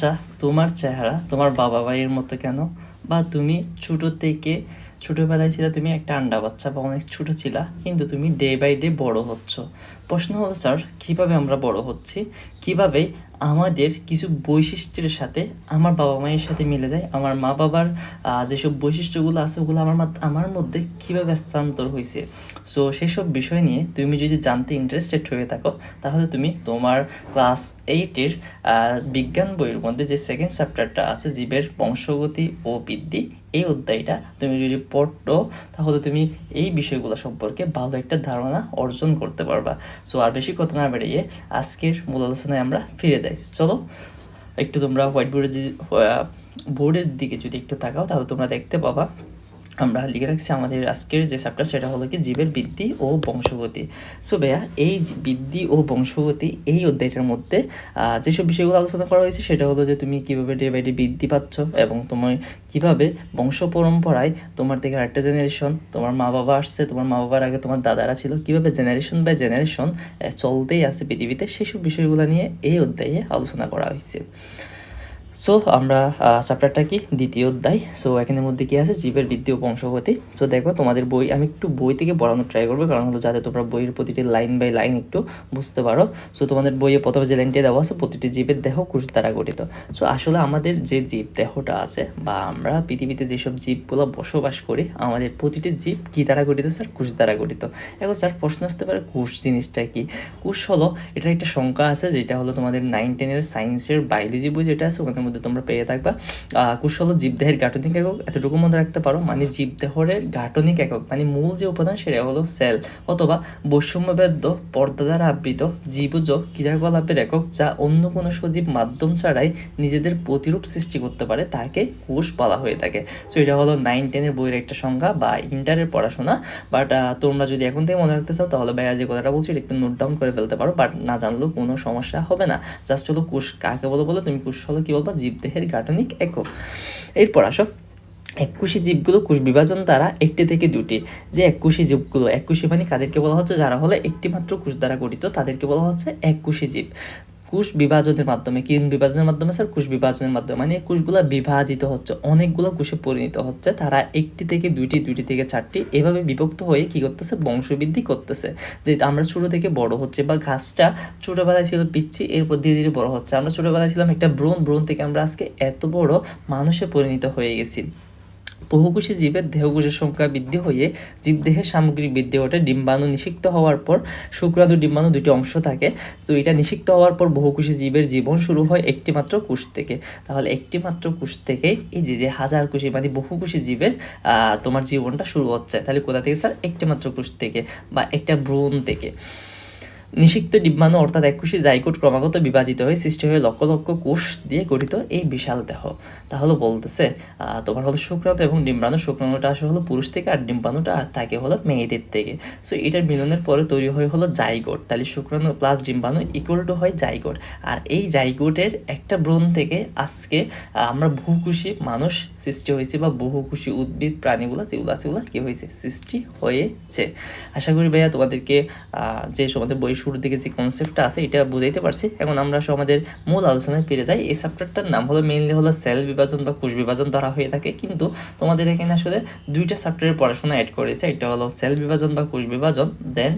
আচ্ছা, তোমার চেহারা তোমার বাবা ভাইয়ের মতো কেন? বা তুমি ছোট থেকে ছোটবেলায় ছিলে তুমি একটা আন্ডা বাচ্চা বা অনেক ছোট ছিলা, কিন্তু তুমি ডে বাই ডে বড় হচ্ছ। প্রশ্ন হলো স্যার, কিভাবে আমরা বড় হচ্ছি? কিভাবে আমাদের কিছু বৈশিষ্ট্যের সাথে আমার বাবা মায়ের সাথে মিলে যায়, আমার মা বাবার যেসব বৈশিষ্ট্যগুলো আছে ওগুলো আমার মধ্যে কীভাবে স্থানান্তর হয়েছে। সো সেসব বিষয় নিয়ে তুমি যদি জানতে ইন্টারেস্টেড হয়ে থাকো, তাহলে তুমি তোমার ক্লাস 8-এর বিজ্ঞান বইয়ের মধ্যে যে সেকেন্ড চ্যাপ্টারটা আছে, জীবের বংশগতি ও বৃদ্ধি, এই অধ্যায়টা তুমি যদি পড়ো, তাহলে তুমি এই বিষয়গুলো সম্পর্কে ভালো একটা ধারণা অর্জন করতে পারবা। সো আর বেশি কথা না বেরিয়ে আজকের মূল আলোচনায় আমরা ফিরে যাই। চলো, একটু তোমরা হোয়াইট বোর্ডের দিকে যদি একটু তাকাও, তাহলে তোমরা দেখতে পাবা আমরা লিখে রাখছি আমাদের আজকের যে চ্যাপ্টার, সেটা হলো কি জীবের বৃদ্ধি ও বংশগতি। সো ভাইয়া, এই বৃদ্ধি ও বংশগতি এই অধ্যায়টার মধ্যে যেসব বিষয়গুলো আলোচনা করা হয়েছে, সেটা হলো যে তুমি কীভাবে ডে বাই ডে বৃদ্ধি পাচ্ছ এবং তুমি কীভাবে বংশ পরম্পরায় তোমার থেকে আরেকটা জেনারেশন, তোমার মা বাবা আসছে, তোমার মা বাবার আগে তোমার দাদারা ছিল, কীভাবে জেনারেশন বাই জেনারেশন চলতেই আছে পৃথিবীতে, সেসব বিষয়গুলো নিয়ে এই অধ্যায়ে আলোচনা করা হয়েছে। সো আমরা চ্যাপ্টারটা কি দ্বিতীয় অধ্যায়। সো এখানের মধ্যে কি আছে, জীবের বৃদ্ধি ও বংশগতি। সো দেখো তোমাদের বই, আমি একটু বই থেকে পড়ানোর ট্রাই করবো, কারণ হলো যাতে তোমরা বইয়ের প্রতিটি লাইন বাই লাইন একটু বুঝতে পারো। সো তোমাদের বইয়ে প্রথমে যে লাইনটি দেওয়া আছে, প্রতিটি জীবের দেহ কোষ দ্বারা গঠিত। সো আসলে আমাদের যে জীব দেহটা আছে, বা আমরা পৃথিবীতে যেসব জীবগুলো বসবাস করি, আমাদের প্রতিটি জীব কী দ্বারা গঠিত স্যার? কোষ দ্বারা গঠিত। এখন স্যার প্রশ্ন আসতে পারে, কোষ জিনিসটা কি? কোষ হলো, এটার একটা সংখ্যা আছে, যেটা হলো তোমাদের 9-10-এর সায়েন্সের বায়োলজি বই যেটা আছে, ওখানের মধ্যে তোমরা পেয়ে থাকবা। কোষ হলো জীবদেহের গাঠনিক একক, এতটুকু মনে রাখতে পারো। মানে জীবদেহের গাঠনিক একক মানে মূল যে উপাদান, সেটা হলো সেল, অথবা বৈষম্যবেদ্য পর্দা দ্বারা আবৃত জীবজ ক্রিয়াকলাপের একক, যা অন্য কোনো সজীব মাধ্যম ছাড়াই নিজেদের প্রতিরূপ সৃষ্টি করতে পারে, তাকে কোষ বলা হয়ে থাকে। সো এটা হলো 9-10-এর বইয়ের একটা সংখ্যা বা ইন্টারের পড়াশোনা। বাট তোমরা যদি এখন থেকে মনে রাখতে চাও, তাহলে ভাইয়া যে কথাটা বলছি, এটা একটু নোট ডাউন করে ফেলতে পারো। বাট না জানলেও কোনো সমস্যা হবে না। জাস্ট হলো কোষ কাকে বলো, তুমি কোষ হলো কী বলবা? জীবদেহের গাঠনিক একক। এরপর আসো, এককোষী জীবগুলো কোষ বিভাজন দ্বারা একটি থেকে দুটি। যে এককোষী জীবগুলো, এককোষী মানে কাদেরকে বলা হচ্ছে? যারা হলো একটি মাত্র কোষ দ্বারা গঠিত, তাদেরকে বলা হচ্ছে এককোষী জীব। কোষ বিভাজনের মাধ্যমে, কি বিভাজনের মাধ্যমে স্যার? কোষ বিভাজনের মাধ্যমে, মানে কোষগুলো বিভাজিত হচ্ছে, অনেকগুলো কোষে পরিণত হচ্ছে, তারা একটি থেকে দুইটি, দুইটি থেকে চারটি, এভাবে বিভক্ত হয়ে কি করতেছে? বংশবৃদ্ধি করতেছে। যে আমরা ছোটো থেকে বড় হচ্ছে, বা গাছটা ছোটোবেলায় ছিল পিচ্ছি, এরপর ধীরে ধীরে বড় হচ্ছে। আমরা ছোটোবেলায় ছিলাম একটা ব্রণ থেকে আমরা আজকে এত বড় মানুষে পরিণত হয়ে গেছি। বহুকোষী জীবের দেহকোষের সংখ্যা বৃদ্ধি হয়ে জীবদেহের সামগ্রিক বৃদ্ধি ঘটে। ডিম্বাণু নিষিক্ত হওয়ার পর, শুক্রাণু ডিম্বাণু দুটি অংশ থাকে, তো এটা নিষিক্ত হওয়ার পর বহুকোষী জীবের জীবন শুরু হয় একটি মাত্র কোষ থেকে। তাহলে একটি মাত্র কোষ থেকে এই যে হাজার কোষী মানে বহুকোষী জীবের তোমার জীবনটা শুরু হচ্ছে। তাহলে কোথা থেকে স্যার? একটি মাত্র কোষ থেকে বা একটা ভ্রূণ থেকে। নিষিক্ত ডিম্বাণু অর্থাৎ এককোষী জাইগোট ক্রমাগত বিভাজিত হয়ে সৃষ্টি হয়ে লক্ষ লক্ষ কোষ দিয়ে গঠিত এই বিশাল দেহ। তাহলে বলতেছে তোমার হলো শুক্রাণু এবং ডিম্বাণু। শুক্রাণুটা আসে হলো পুরুষ থেকে, আর ডিম্বাণুটা থাকে হলো মেয়েদের থেকে। সো এটার মিলনের পরে তৈরি হয় হলো জাইগোট। তাহলে শুক্রাণু প্লাস ডিম্বাণু ইকুয়াল টু হয় জাইগোট। আর এই জাইগোটের একটা ভ্রূণ থেকে আজকে আমরা বহুকোষী মানুষ সৃষ্টি হয়েছে, বা বহুকোষী উদ্ভিদ প্রাণীগুলো যেগুলো আছে, সেগুলো কী হয়েছে? সৃষ্টি হয়েছে। আশা করি ভাইয়া তোমাদেরকে যে তোমাদের বই শুরুর দিকে যে কনসেপ্টটা আছে, এটা বুঝাইতে পারছি। এখন আমরা আমাদের মূল আলোচনায় ফিরে যাই। এই চ্যাপ্টারটার নাম হলো মেইনলি হলো সেল বিভাজন বা কোষ বিভাজন ধরা হয়ে থাকে, কিন্তু তোমাদের এখানে আসলে দুইটা চ্যাপ্টারের পড়াশোনা অ্যাড করেছে। একটা হলো সেল বিভাজন বা কোষ বিভাজন, দেন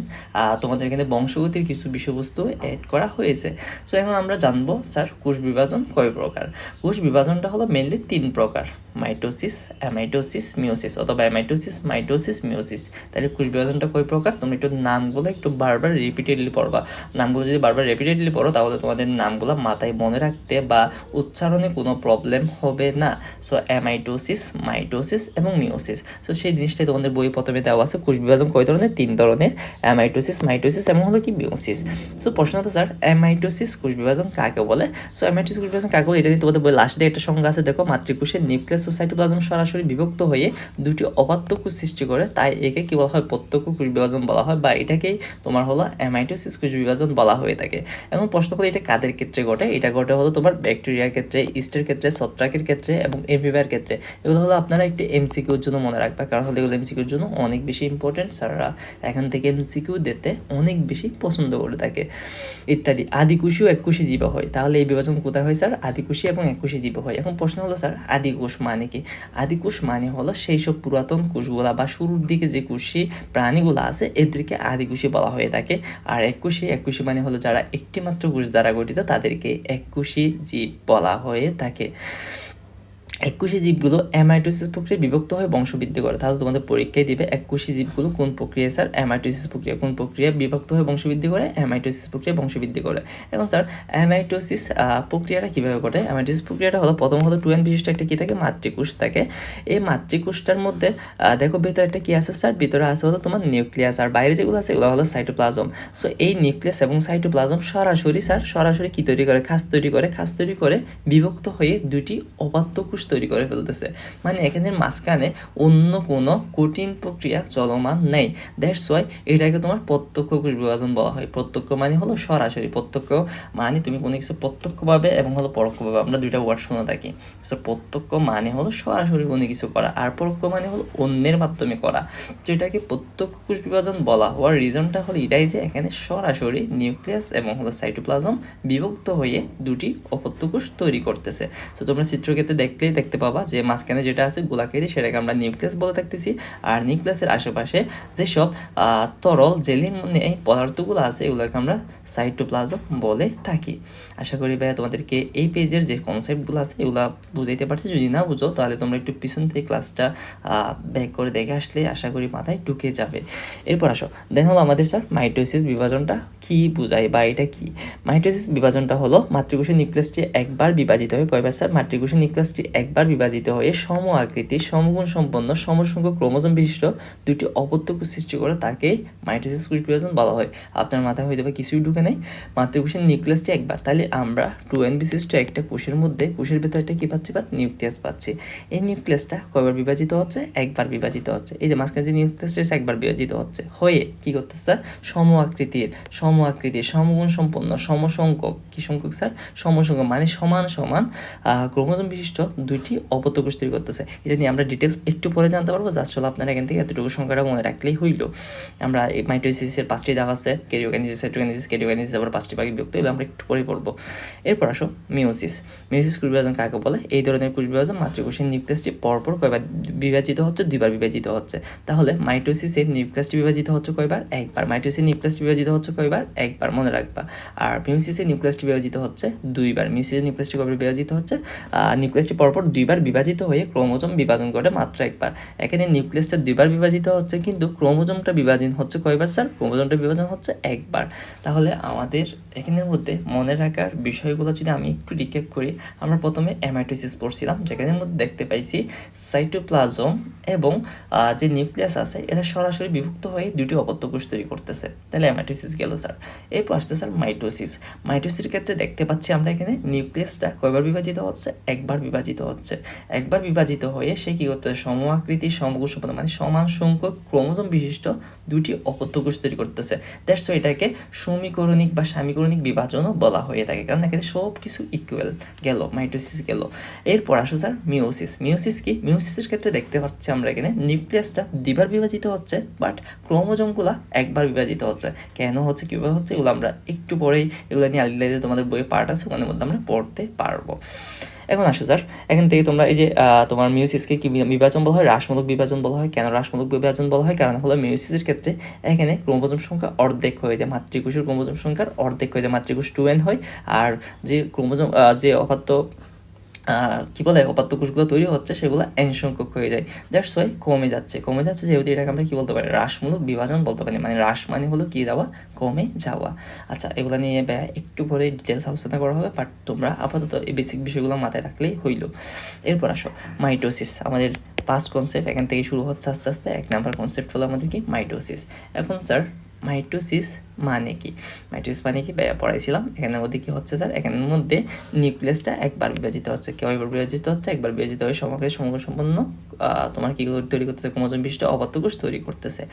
তোমাদের এখানে বংশগতির কিছু বিষয়বস্তু অ্যাড করা হয়েছে। সো এখন আমরা জানবো স্যার, কোষ বিভাজন কয় প্রকার? কোষ বিভাজনটা হলো মেইনলি 3 প্রকার: মাইটোসিস, অ্যামাইটোসিস, মিওসিস, অথবা অ্যামাইটোসিস, মাইটোসিস, মিওসিস। তাহলে কোষ বিভাজনটা কয় প্রকার? তোমরা একটু নামগুলো একটু বারবার রিপিটেডলি পড়বা। নামগুলো যদি বারবার রিপিটেডলি পড়ো, তাহলে তোমাদের নামগুলো মাথায় মনে রাখতে বা উচ্চারণে কোনো প্রবলেম হবে না। সো অ্যামাইটোসিস, মাইটোসিস এবং মিওসিস। সো সেই জিনিসটাই তোমাদের বই প্রথমে দেওয়া আছে। কোষ বিভাজন কয় ধরনের? 3 ধরনের: অ্যামাইটোসিস, মাইটোসিস এবং হলো কি মিওসিস। সো প্রশ্ন হতো স্যার, অ্যামাইটোসিস কোষ বিভাজন কাকে বলে? সো অ্যামাইটোসিস কোষ বিভাজন কাকে বলে, এটা নিয়ে তোমাদের বই লাস্ট দিয়ে একটা সংজ্ঞা আছে। দেখো, মাতৃকোষের নিউক্লিয়াস ও সাইটোপ্লাজম সরাসরি বিভক্ত হয়ে দুটি অপাত্য কোষ সৃষ্টি করে, তাই একে কি বলা হয়? প্রত্যক্ষ কোষ বিভাজন বলা হয়, বা এটাকেই তোমার হলো অ্যামাইটোসিস মাইটোসিস কোষ বিভাজন বলা হয়ে থাকে। এখন প্রশ্ন করে এটা কাদের ক্ষেত্রে ঘটে? এটা ঘটে হলো তোমার ব্যাকটেরিয়ার ক্ষেত্রে, ইস্টের ক্ষেত্রে, ছত্রাকের ক্ষেত্রে এবং এমিবার ক্ষেত্রে। এগুলো হলো আপনারা একটু এমসিকিউর জন্য মনে রাখবা, কারণ হলো এগুলো এমসিকিউর জন্য অনেক বেশি ইম্পর্টেন্ট। স্যাররা এখান থেকে এমসিকিউ দিতে অনেক বেশি পছন্দ করে থাকে। ইত্যাদি। আদিকোষী ও এককোষী জীব হয়। তাহলে এই বিভাজন কোথায় হয় স্যার? আদিকোষী এবং এককোষী জীব হয়। এখন প্রশ্ন হলো স্যার আদিকোষ মানে কি? আদিকোষ মানে হলো সেই সব পুরাতন কোষগুলা বা শুরুর দিকে যে কোষী প্রাণীগুলো আছে এদেরকে আদিকোষী বলা হয়ে থাকে। আর এককোষী মানে হলো যারা একটি মাত্র কোষ দ্বারা গঠিত তাদেরকে এককোষী জীব বলা হয়ে থাকে। এককোষী জীবগুলো অ্যামাইটোসিস প্রক্রিয়ায় বিভক্ত হয়ে বংশবৃদ্ধি করে। তাহলে তোমাদের পরীক্ষায় দিবে এককোষী জীবগুলো কোন প্রক্রিয়া স্যার? অ্যামাইটোসিস প্রক্রিয়া। কোন প্রক্রিয়া বিভক্ত হয়ে বংশবৃদ্ধি করে? অ্যামাইটোসিস প্রক্রিয়া বংশবৃদ্ধি করে। এখন স্যার অ্যামাইটোসিস প্রক্রিয়াটা কীভাবে ঘটে? অ্যামাইটোসিস প্রক্রিয়াটা হলো প্রথম হলো 2n বিশিষ্ট একটা কী থাকে? মাতৃকোষ থাকে। এই মাতৃকোষটার মধ্যে দেখো ভেতরে একটা কী আছে স্যার? ভিতরে আছে হলো তোমার নিউক্লিয়াস, আর বাইরে যেগুলো আছে এগুলো হলো সাইটোপ্লাজম। সো এই নিউক্লিয়াস এবং সাইটোপ্লাজম সরাসরি কী তৈরি করে? খাস তৈরি করে বিভক্ত হয়ে দুটি অবাধ্য কোষ তৈরি করে ফেলতেছে। মানে এখানে মাঝখানে অন্য কোনো কঠিন প্রক্রিয়া চলমান নেই। দ্যাটস ওয়াই এটাকে তোমার প্রত্যক্ষ কোষ বিভাজন বলা হয়। প্রত্যক্ষ মানে হলো সরাসরি, প্রত্যক্ষ মানে তুমি কোনো কিছু প্রত্যক্ষভাবে এবং হলো পরোক্ষভাবে, আমরা দুইটা ওয়ার্ড শুনে থাকি। সো প্রত্যক্ষ মানে হলো সরাসরি কোনো কিছু করা, আর পরোক্ষ মানে হলো অন্যের মাধ্যমে করা। তো এটাকে প্রত্যক্ষ কোষ বিভাজন বলা হওয়ার রিজনটা হলো এটাই যে এখানে সরাসরি নিউক্লিয়াস এবং হলো সাইটোপ্লাজম বিভক্ত হয়ে দুটি অপত্য কোষ তৈরি করতেছে। তো তোমরা চিত্রক্ষেত্রে দেখলেই দেখতে পাবা যে মাঝখানে যেটা আছে গোলাকৃতি সেটাকে আমরা নিউক্লিয়াস বলে থাকতেছি, আর নিউক্লিয়াসের আশেপাশে যেসব তরল জেলিন এই পদার্থগুলো আছে এগুলোকে আমরা সাইটোপ্লাজম বলে থাকি। আশা করি ভাইয়া তোমাদেরকে এই পেজের যে কনসেপ্টগুলো আছে এগুলো বুঝাইতে পারছি। যদি না বুঝো তাহলে তোমরা একটু পিছন থেকে ক্লাসটা ব্যাক করে দেখে আসলে আশা করি মাথায় ঢুকে যাবে। এরপর আসো দেন হলো আমাদের স্যার মাইটোসিস বিভাজনটা কি বোঝায় বা এটা কি? মাইটোসিস বিভাজনটা হলো মাতৃকোষের নিউক্লিয়াসটি একবার বিভাজিত হয়ে, কয়বার স্যার? মাতৃকোষের নিউক্লিয়াসটি একবার বিভাজিত হয়ে সম আকৃতি, সমগুণ সম্পন্ন, সমসংখ্যক ক্রোমোজোম বিশিষ্ট দুটি অপত্য কোষ সৃষ্টি করে তাকে মাইটোসিস কোষ বিভাজন বলা হয়। আপনার মাথায় হয়তো বা কিছুই ঢুকে নেই। মাতৃকোষের নিউক্লিয়াসটি একবার, তাহলে আমরা 2n বিশিষ্ট একটা কোষের মধ্যে কোষের ভেতরে একটা কী পাচ্ছি? বা নিউক্লিয়াস পাচ্ছি। এই নিউক্লিয়াসটা কয়বার বিভাজিত হচ্ছে? একবার বিভাজিত হচ্ছে। এই যে মাঝখানে যে নিউক্লিয়াসটা একবার বিভাজিত হচ্ছে হয়ে কী করতেছে স্যার? সম আকৃতির, সমগুণ সম্পন্ন, সমসংখ্যক, কি সংখ্যক স্যার? সমসংখ্যক মানে সমান সমান ক্রোমোজোম বিশিষ্ট দুইটি অপত্য কোষ তৈরি করতেছে। এটা নিয়ে আমরা ডিটেলস একটু পরে জানতে পারবো। জাস্ট হলো আপনারা এখান থেকে এতটুকু সংখ্যাটা মনে রাখলেই হইল। আমরা এই মাইটোসিসের 5টি ধাপ আছে, ক্যারিওকাইনেসিস, সাইটোকাইনেসিস, ক্যারিওকাইনেসিস, আবার 5টি ভাগে বিভক্ত, এগুলো আমরা একটু পরে পড়বো। এরপর আসো মিওসিস। মিওসিস কোষ বিভাজন কাকে বলে? এই ধরনের কোষ বিভাজন মাতৃকোষের নিউক্লিয়াসটি পরপর কয়বার বিভাজিত হচ্ছে? 2বার বিভাজিত হচ্ছে। তাহলে মাইটোসিসের নিউক্লিয়াসটি বিভাজিত হচ্ছে কয়বার? একবার। মাইটোসিসের নিউক্লিয়াসটি বিভাজিত হচ্ছে কয়বার? একবার, মনে রাখবা। আর মিওসিসের নিউক্লিয়াসটি বিভাজিত হচ্ছে 2বার। মিওসিসের নিউক্লিয়াসটি কয়বার বিভাজিত হচ্ছে? নিউক্লিয়াসটি পরপর 2বার বিভাজিত হয়ে ক্রোমোজোম বিভাজন করে মাত্র একবার। এখানে নিউক্লিয়াসটা 2বার বিভাজিত হচ্ছে কিন্তু ক্রোমোজোমটা বিভাজন হচ্ছে কয়বার স্যার? ক্রোমোজোমটা বিভাজন হচ্ছে একবার। তাহলে আমাদের এখানের মধ্যে মনে রাখার বিষয়গুলো যদি আমি একটু রিক্যাপ করি, আমরা প্রথমে অ্যামাইটোসিস পড়ছিলাম, যেখানের মধ্যে দেখতে পাইছি সাইটোপ্লাজম এবং যে নিউক্লিয়াস আছে এরা সরাসরি বিভক্ত হয়ে দুটি অপত্য কোষ তৈরি করতেছে। তাহলে অ্যামাইটোসিস গেল স্যার। এরপর আসতে স্যার মাইটোসিস। মাইটোসিসের ক্ষেত্রে দেখতে পাচ্ছি আমরা এখানে নিউক্লিয়াসটা কয়বার বিভাজিত হচ্ছে? একবার বিভাজিত হচ্ছে। একবার বিভাজিত হয়ে সে কী করতেছে? সম আকৃতি, সমগুণ সম্পন্ন মানে সমান সংখ্যক ক্রোমোজোম বিশিষ্ট দুটি অপত্য কোষ তৈরি করতেছে। দ্যাটস ওয়াই এটাকে সমীকরণিক বা সামীকরণিক বিভাজনও বলা হয়ে থাকে, কারণ এখানে সব কিছু ইকুয়াল। গেল মাইটোসিস গেল। এরপর আসো স্যার মিওসিস। মিওসিস কি? মিওসিসের ক্ষেত্রে দেখতে পাচ্ছি আমরা এখানে নিউক্লিয়াসটা 2বার বিভাজিত হচ্ছে বাট ক্রোমোজোমগুলা একবার বিভাজিত হচ্ছে। কেন হচ্ছে, কীভাবে হচ্ছে, এগুলো আমরা একটু পরেই, এগুলো নিয়ে আলাদা তোমাদের বইয়ে পার্ট আছে, ওখানের মধ্যে আমরা পড়তে পারবো। এখন আসো স্যার, এখান থেকে তোমরা এই যে তোমার মিওসিসকে কি বিভাজন বলা হয়? হ্রাসমূলক বিভাজন বলা হয়। কেন হ্রাসমূলক বিভাজন বলা হয়? কারণ হলো মিওসিসের ক্ষেত্রে এখানে ক্রোমোজোম সংখ্যা অর্ধেক হয়ে যায়, মাতৃকোষের ক্রোমোজোম সংখ্যার অর্ধেক হয়ে যায়। মাতৃকোষ 2n হয়, আর যে ক্রোমোজোম যে অপাত্য কী বলে অপাত্য কোষগুলো তৈরি হচ্ছে সেগুলো n সংখ্যক হয়ে যায়। দ্যাটস ওয়াই কমে যাচ্ছে যেহেতু এটাকে আমরা কী বলতে পারি? হ্রাসমূলক বিভাজন বলতে পারি। মানে হ্রাস মানে হলো কী যাওয়া? কমে যাওয়া। আচ্ছা, এগুলো নিয়ে একটু পরে ডিটেলস আলোচনা করা হবে, বাট তোমরা আপাতত এই বেসিক বিষয়গুলো মাথায় রাখলেই হইল। এরপর আসো মাইটোসিস। আমাদের 5 কনসেপ্ট এখান থেকে শুরু হচ্ছে আস্তে আস্তে। 1 নাম্বার কনসেপ্ট হলো আমাদের কি? মাইটোসিস। এখন স্যার মাইটোসিস মানে কি? মাইটোসিস মানে কি পড়াইছিলাম। এখানের মধ্যে কি হচ্ছে স্যার? এখানের মধ্যে নিউক্লিয়াসটা একবার বিভাজিত হচ্ছে। কয়বার বিভাজিত হচ্ছে? একবার বিভাজিত হয়ে সমাকারে সমগ্র সম্পন্ন তোমার কী তৈরি করতেছে, ক্রোমোজোম বিশিষ্ট অপত্য কোষ তৈরি করতেছে।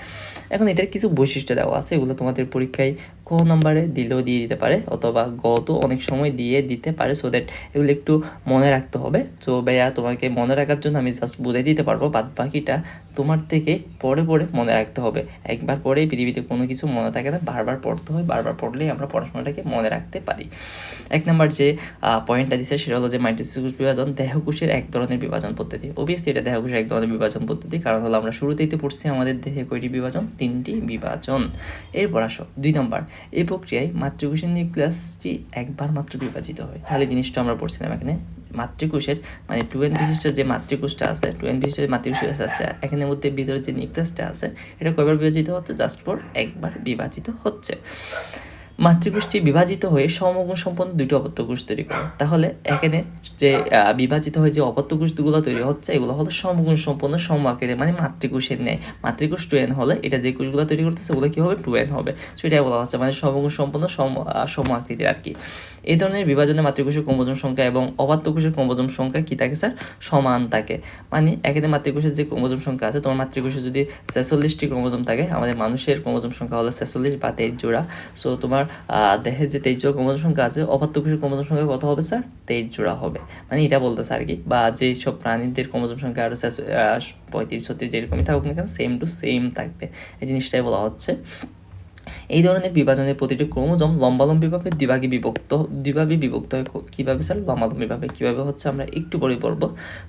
এখন এটার কিছু বৈশিষ্ট্য দেওয়া আছে, এগুলো তোমাদের পরীক্ষায় ক নম্বরে দিলেও দিয়ে দিতে পারে, অথবা গ তো অনেক সময় দিয়ে দিতে পারে। সো দ্যাট এগুলো একটু মনে রাখতে হবে। তো ভাইয়া তোমাকে মনে রাখার জন্য আমি জাস্ট বুঝাই দিতে পারবো, বাদ বাকিটা তোমার থেকে পড়ে পড়ে মনে রাখতে হবে। একবার পড়েই পৃথিবীতে কোনো কিছু মনে থাকে না, বারবার পড়তে হয়, বারবার পড়লেই আমরা পড়াশোনাটাকে মনে রাখতে পারি। এক নম্বর যে পয়েন্টটা দিচ্ছে সেটা হলো যে মাইটোসিস কোষ বিভাজন দেহকোষের এক ধরনের বিভাজন পদ্ধতি। অবভিয়াসলি এটা দেহকোষের এক ধরনের বিভাজন পদ্ধতি, কারণ হলো আমরা শুরুতেই তো পড়ছি আমাদের দেহে কয়টি বিভাজন, 3টি বিভাজন। এরপর আসো 2 নম্বর, এই প্রক্রিয়ায় মাতৃকোষের নিউক্লিয়াসটি একবার মাত্র বিভাজিত হয়। তাহলে জিনিসটা আমরা পড়ছিলাম এখানে, মাতৃকোষের মানে 2n বিশিষ্ট যে মাতৃকোষটা আছে, 2n বিশিষ্ট যে মাতৃকোষ আছে, এখানের মধ্যে ভিতরে যে নিউক্লিয়াসটা আছে এটা কয়বার বিভাজিত হচ্ছে, জাস্ট ফর একবার বিভাজিত হচ্ছে। মাতৃকোষটি বিভাজিত হয়ে সমগুণ সম্পন্ন 2টি অপত্য কোষ তৈরি করে। তাহলে এখানে যে বিভাজিত হয়ে যে অপত্য কোষগুলো তৈরি হচ্ছে এগুলো হলো সমগুণ সম্পন্ন সম আকারে, মানে মাতৃকোষের ন্যায়। মাতৃকোষ 2n হলে এটা যে কোষগুলো তৈরি করতেছে ওগুলো কী হবে, 2n হবে। সো এটাই বলা হচ্ছে মানে সমগুণ সম্পন্ন সম আকৃতির আর কি। এই ধরনের বিভাজনে মাতৃকোষের ক্রোমোজোম সংখ্যা এবং অবাত্য কোষের ক্রোমোজোম সংখ্যা কী থাকে স্যার, সমান থাকে। মানে এখানে মাতৃকোষের যে ক্রোমোজোম সংখ্যা আছে, তোমার মাতৃকোষে যদি 46টি ক্রোমোজোম থাকে, আমাদের মানুষের ক্রোমোজোম সংখ্যা হলো 46 বা 23 জোড়া। সো তোমার দেহের যে 23 জোড়া ক্রোমোজোম সংখ্যা আছে, অবাত্য কোষের ক্রোমোজোম সংখ্যা কত হবে স্যার, 23 জোড়া হবে। মানে এটা বলতেছে আর কি, বা যেই সব প্রাণীদের ক্রোমোজোম সংখ্যা আরও 35-36 যেরকমই থাকুক না কেন, সেম টু সেম থাকবে, এই জিনিসটাই বলা হচ্ছে। এই ধরনের বিভাজনের প্রতিটি ক্রোমোজোম লম্বালম্বিভাবে দুইভাবে বিভক্ত হয়। কীভাবে স্যার, লম্বালম্বিভাবে। কীভাবে হচ্ছে আমরা একটু পরে পড়ব।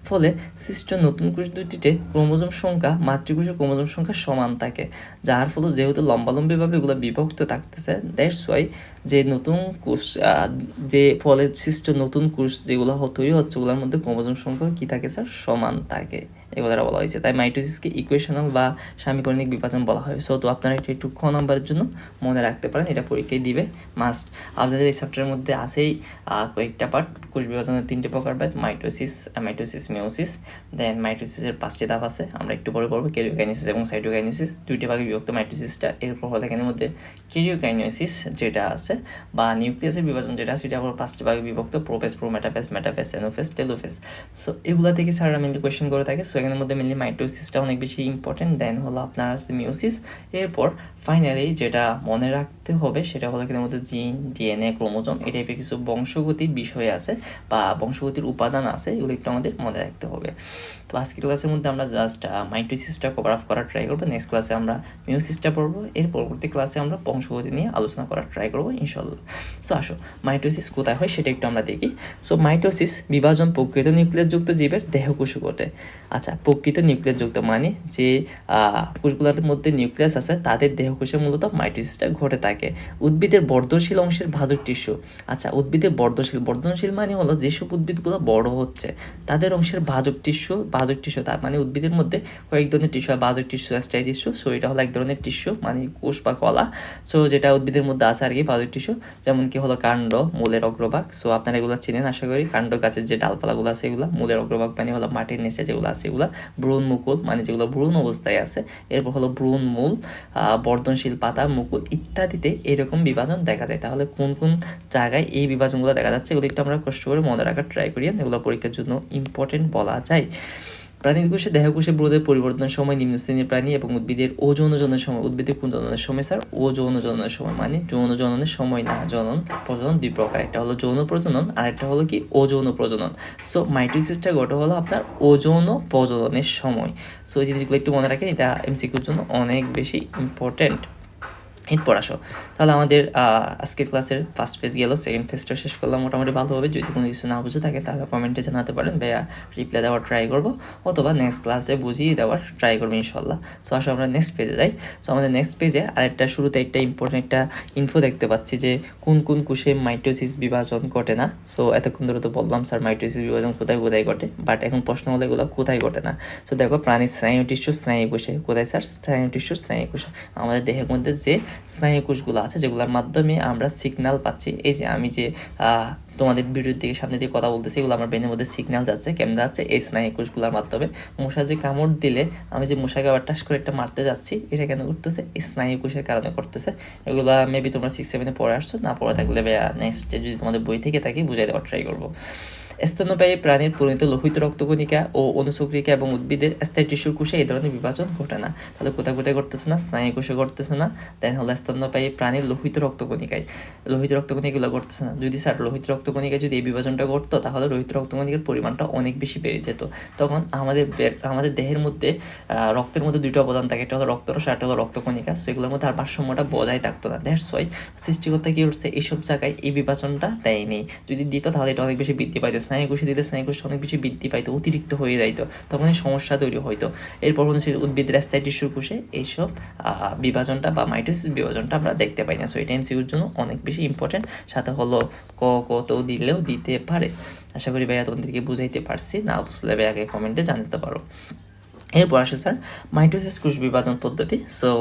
ফলে সৃষ্ট নতুন কোষ দুটিতে ক্রোমোজোম সংখ্যা মাতৃকোষের ক্রোমোজোম সংখ্যা সমান থাকে, যার ফলে যেহেতু লম্বালম্বিভাবে এগুলো বিভক্ত থাকতেছে, দ্যাটস ওয়াই যে নতুন কোষ যে ফলে সৃষ্ট নতুন কোষ যেগুলো তৈরি হচ্ছে ওগুলোর মধ্যে ক্রোমোজোম সংখ্যা কী থাকে স্যার, সমান থাকে, এগুলো বলা হয়েছে। তাই মাইটোসিসকে ইকুয়েশনাল বা সমীকরণিক বিভাজন বলা হয়। সো তো আপনারা এটা একটু খ নম্বরের জন্য মনে রাখতে পারেন, এটা পরীক্ষায় দিবে মাস্ট। আপনাদের এই চ্যাপ্টারের মধ্যে আছেই কয়েকটা পার্ট, কোষ বিভাজনের 3টে প্রকার বাদ, মাইটোসিস, মেয়োসিস। দেন মাইটোসিসের 5টি ধাপ আছে, আমরা একটু পরে পড়বো। ক্যারিওকাইনেসিস এবং সাইটোকাইনেসিস 2টি ভাগে বিভক্ত মাইটোসিসটা। এরপর হলো এখানের মধ্যে ক্যারিওকাইনেসিস যেটা আছে, বা নিউক্লিয়াসের বিভাজন যেটা আছে, সেটা আবার 5টি ভাগে বিভক্ত, prophase, prometaphase, metaphase, anaphase, telophase. So এগুলা থেকে স্যাররা মেনলি কোয়েশ্চেন করে থাকে। সো এখানের মধ্যে মেনলি মাইটোসিসটা অনেক বেশি ইম্পর্টেন্ট। দেন হলো আপনার আছে মিওসিস। এরপর ফাইনালি যেটা মনে রাখতে হবে সেটা হলো এখানের মধ্যে জিন, ডিএনএ, ক্রোমোজোম এই টাইপের কিছু বংশগতির বিষয় আছে বা বংশগতির উপাদান আছে, এগুলো একটু আমাদের মনে রাখতে হবে। তো আজকের ক্লাসের মধ্যে আমরা জাস্ট মাইটোসিসটা কভার আপ করার ট্রাই করবো। নেক্সট ক্লাসে আমরা মিওসিসটা পড়বো। এর পরবর্তী ক্লাসে আমরা বংশগতি নিয়ে আলোচনা করার ট্রাই করবো ইনশাল্লাহ। সো আসো মাইটোসিস কোথায় হয় সেটা একটু আমরা দেখি। সো মাইটোসিস বিভাজন প্রকৃত নিউক্লিয়াসযুক্ত জীবের দেহকোষে ঘটে। আচ্ছা, প্রকৃত নিউক্লিয়াসযুক্ত মানে যে কোষগুলোর মধ্যে নিউক্লিয়াস আছে তাদের দেহকোষে মূলত মাইটোসিসটা ঘটে থাকে। উদ্ভিদের বর্ধনশীল অংশের ভাজক টিস্যু। আচ্ছা, উদ্ভিদের বর্ধনশীল মানে হলো যেসব উদ্ভিদগুলো বড় হচ্ছে তাদের অংশের ভাজক টিস্যু, তার মানে উদ্ভিদের মধ্যে কয়েক ধরনের টিস্যু, ভাজক টিস্যু, অ্যাস্টাই টিস্যু। সো এটা হলো এক ধরনের টিস্যু মানে কোষ বা কলা। সো যেটা উদ্ভিদের মধ্যে আছে আর কি, ভাজক টিস্যু। যেমন কি হলো কাণ্ড, মূলের অগ্রভাগ। সো আপনারা এগুলো চিনেন আশা করি, কাণ্ড গাছের যে ডালপালাগুলো আছে এগুলো, মূলের অগ্রভাগ মানে হলো মাটির নিচে যেগুলো আছে এগুলো, ভ্রূণ মুকুল মানে যেগুলো ভ্রূণ অবস্থায় আছে, এরপর হলো ভ্রূণ মূল, বর্ধনশীল পাতা, মুকুল ইত্যাদিতে এরকম বিভাজন দেখা যায়। তাহলে কোন কোন জায়গায় এই বিভাজনগুলো দেখা যাচ্ছে এগুলো একটু আমরা কষ্ট করে মনে রাখার ট্রাই করি, এগুলো পরীক্ষার জন্য ইম্পর্টেন্ট বলা যায়। প্রাণীর কোষে দেহকোষে ব্রোধের পরিবর্তনের সময় নিম্ন শ্রেণীর প্রাণী এবং উদ্ভিদের যৌন জননের সময়, উদ্ভিদের কোন জননের সময় স্যার, যৌন জননের সময় মানে যৌন জননের সময় না, প্রজনন 2 প্রকার, একটা হলো যৌন প্রজনন আর একটা হলো কি অযৌন প্রজনন। সো মাইটোসিসটা ঘটে হলো আপনার অযৌন প্রজননের সময়। সো এই জিনিসগুলো একটু মনে রাখেন, এটা এমসিকিউর জন্য অনেক বেশি ইম্পর্টেন্ট। এরপর আসো তাহলে আমাদের আজকের ক্লাসের ফার্স্ট ফেজ গেল, সেকেন্ড ফেজটা শেষ করলাম মোটামুটি ভালোভাবে। যদি কোনো কিছু না বুঝে থাকে তাহলে কমেন্টে জানাতে পারেন, ভাইয়া রিপ্লাই দেওয়ার ট্রাই করবো, অথবা নেক্সট ক্লাসে বুঝিয়ে দেওয়ার ট্রাই করবো ইনশাল্লাহ। সো আসো আমরা নেক্সট পেজে যাই। সো আমাদের নেক্সট পেজে আরেকটা শুরুতে একটা ইম্পর্টেন্ট একটা ইনফো দেখতে পাচ্ছি যে কোন কোন কোষে মাইটোসিস বিভাজন ঘটে না। সো এতক্ষণ ধরে তো বললাম স্যার মাইটোসিস বিভাজন কোথায় কোথায় ঘটে, বাট এখন প্রশ্ন হলো এগুলো কোথায় ঘটে না। সো দেখো প্রাণীর স্নায়ু টিস্যু, স্নায়ু কোষে কোথায় স্যার, স্নায়ু টিস্যু, স্নায়ু কোষে। আমাদের দেহের মধ্যে যে স্নায়ু কোষগুলো আছে যেগুলোর মাধ্যমে আমরা সিগন্যাল পাচ্ছি, এই যে আমি যে তোমাদের ভিডিওর দিকে সামনে দিয়ে কথা বলতেছি এগুলো আমার ব্রেনের মধ্যে সিগন্যাল যাচ্ছে, কেমন যাচ্ছে, এই স্নায়ু কোষগুলোর মাধ্যমে। মশা যে কামড় দিলে আমি যে মশাকে আবার টাস করে একটা মারতে যাচ্ছি, এটা কেন করতেছে, এই স্নায়ু কোষের কারণে করতেছে। এগুলো মেবি তোমরা 6-7-এ পড়ে আসছো, না পড়ে থাকলে নেক্সটে যদি তোমাদের বই থেকে থাকি বুঝাই দেওয়ার ট্রাই করবো। স্তন্যপায়ী প্রাণীর পরিণত লোহিত রক্তকণিকা ও অনুচক্রিকা এবং উদ্ভিদের স্থায়ী টিস্যুর কোষে এই ধরনের বিভাজন ঘটে না। তাহলে কোথায় কোথায় ঘটতেছে না? স্নায়ু কোষে ঘটতেছে না। দেন হলো স্তন্যপায়ী প্রাণীর লোহিত রক্তকণিকায়, লোহিত রক্তকণিকাগুলো ঘটতেছে না। যদি স্যার লোহিত রক্তকণিকায় যদি এই বিভাজনটা ঘটতো তাহলে লোহিত রক্তকণিকার পরিমাণটা অনেক বেশি বেড়ে যেত। তখন আমাদের দেহের মধ্যে রক্তের মধ্যে দুইটা উপাদান থাকে, একটা হলো রক্তরস আর একটা হলো রক্তকণিকা। সো এগুলোর মধ্যে আর ভারসাম্যটা বজায় থাকতো না। দ্যাটস ওয়াই সৃষ্টিকর্তা কি করছে, এইসব জায়গায় এই বিভাজনটা দেয়নি। যদি দিত তাহলে এটা অনেক বেশি বৃদ্ধি পাইতো। স্নায়ুকোষে দিতে স্নায়ুকোষটা অনেক বেশি বৃদ্ধি পাইতো, অতিরিক্ত হয়ে যাইতো, তখন এই সমস্যা তৈরি হইতো। এরপর হচ্ছে উদ্ভিদের স্থায়ী টিস্যুর কোষে এইসব বিভাজনটা বা মাইটোসিস বিভাজনটা আমরা দেখতে পাই না। সো এটা এমসিকিউর জন্য অনেক বেশি ইম্পর্টেন্ট। সাথে হলো কত দিলেও দিতে পারে। আশা করি ভাইয়া তোমাদেরকে বুঝাইতে পারছি, না বুঝলে ভাইয়াকে কমেন্টে জানাতে পারো। এরপর আসে স্যার মাইটোসিস কোষ বিভাজন পদ্ধতি। সো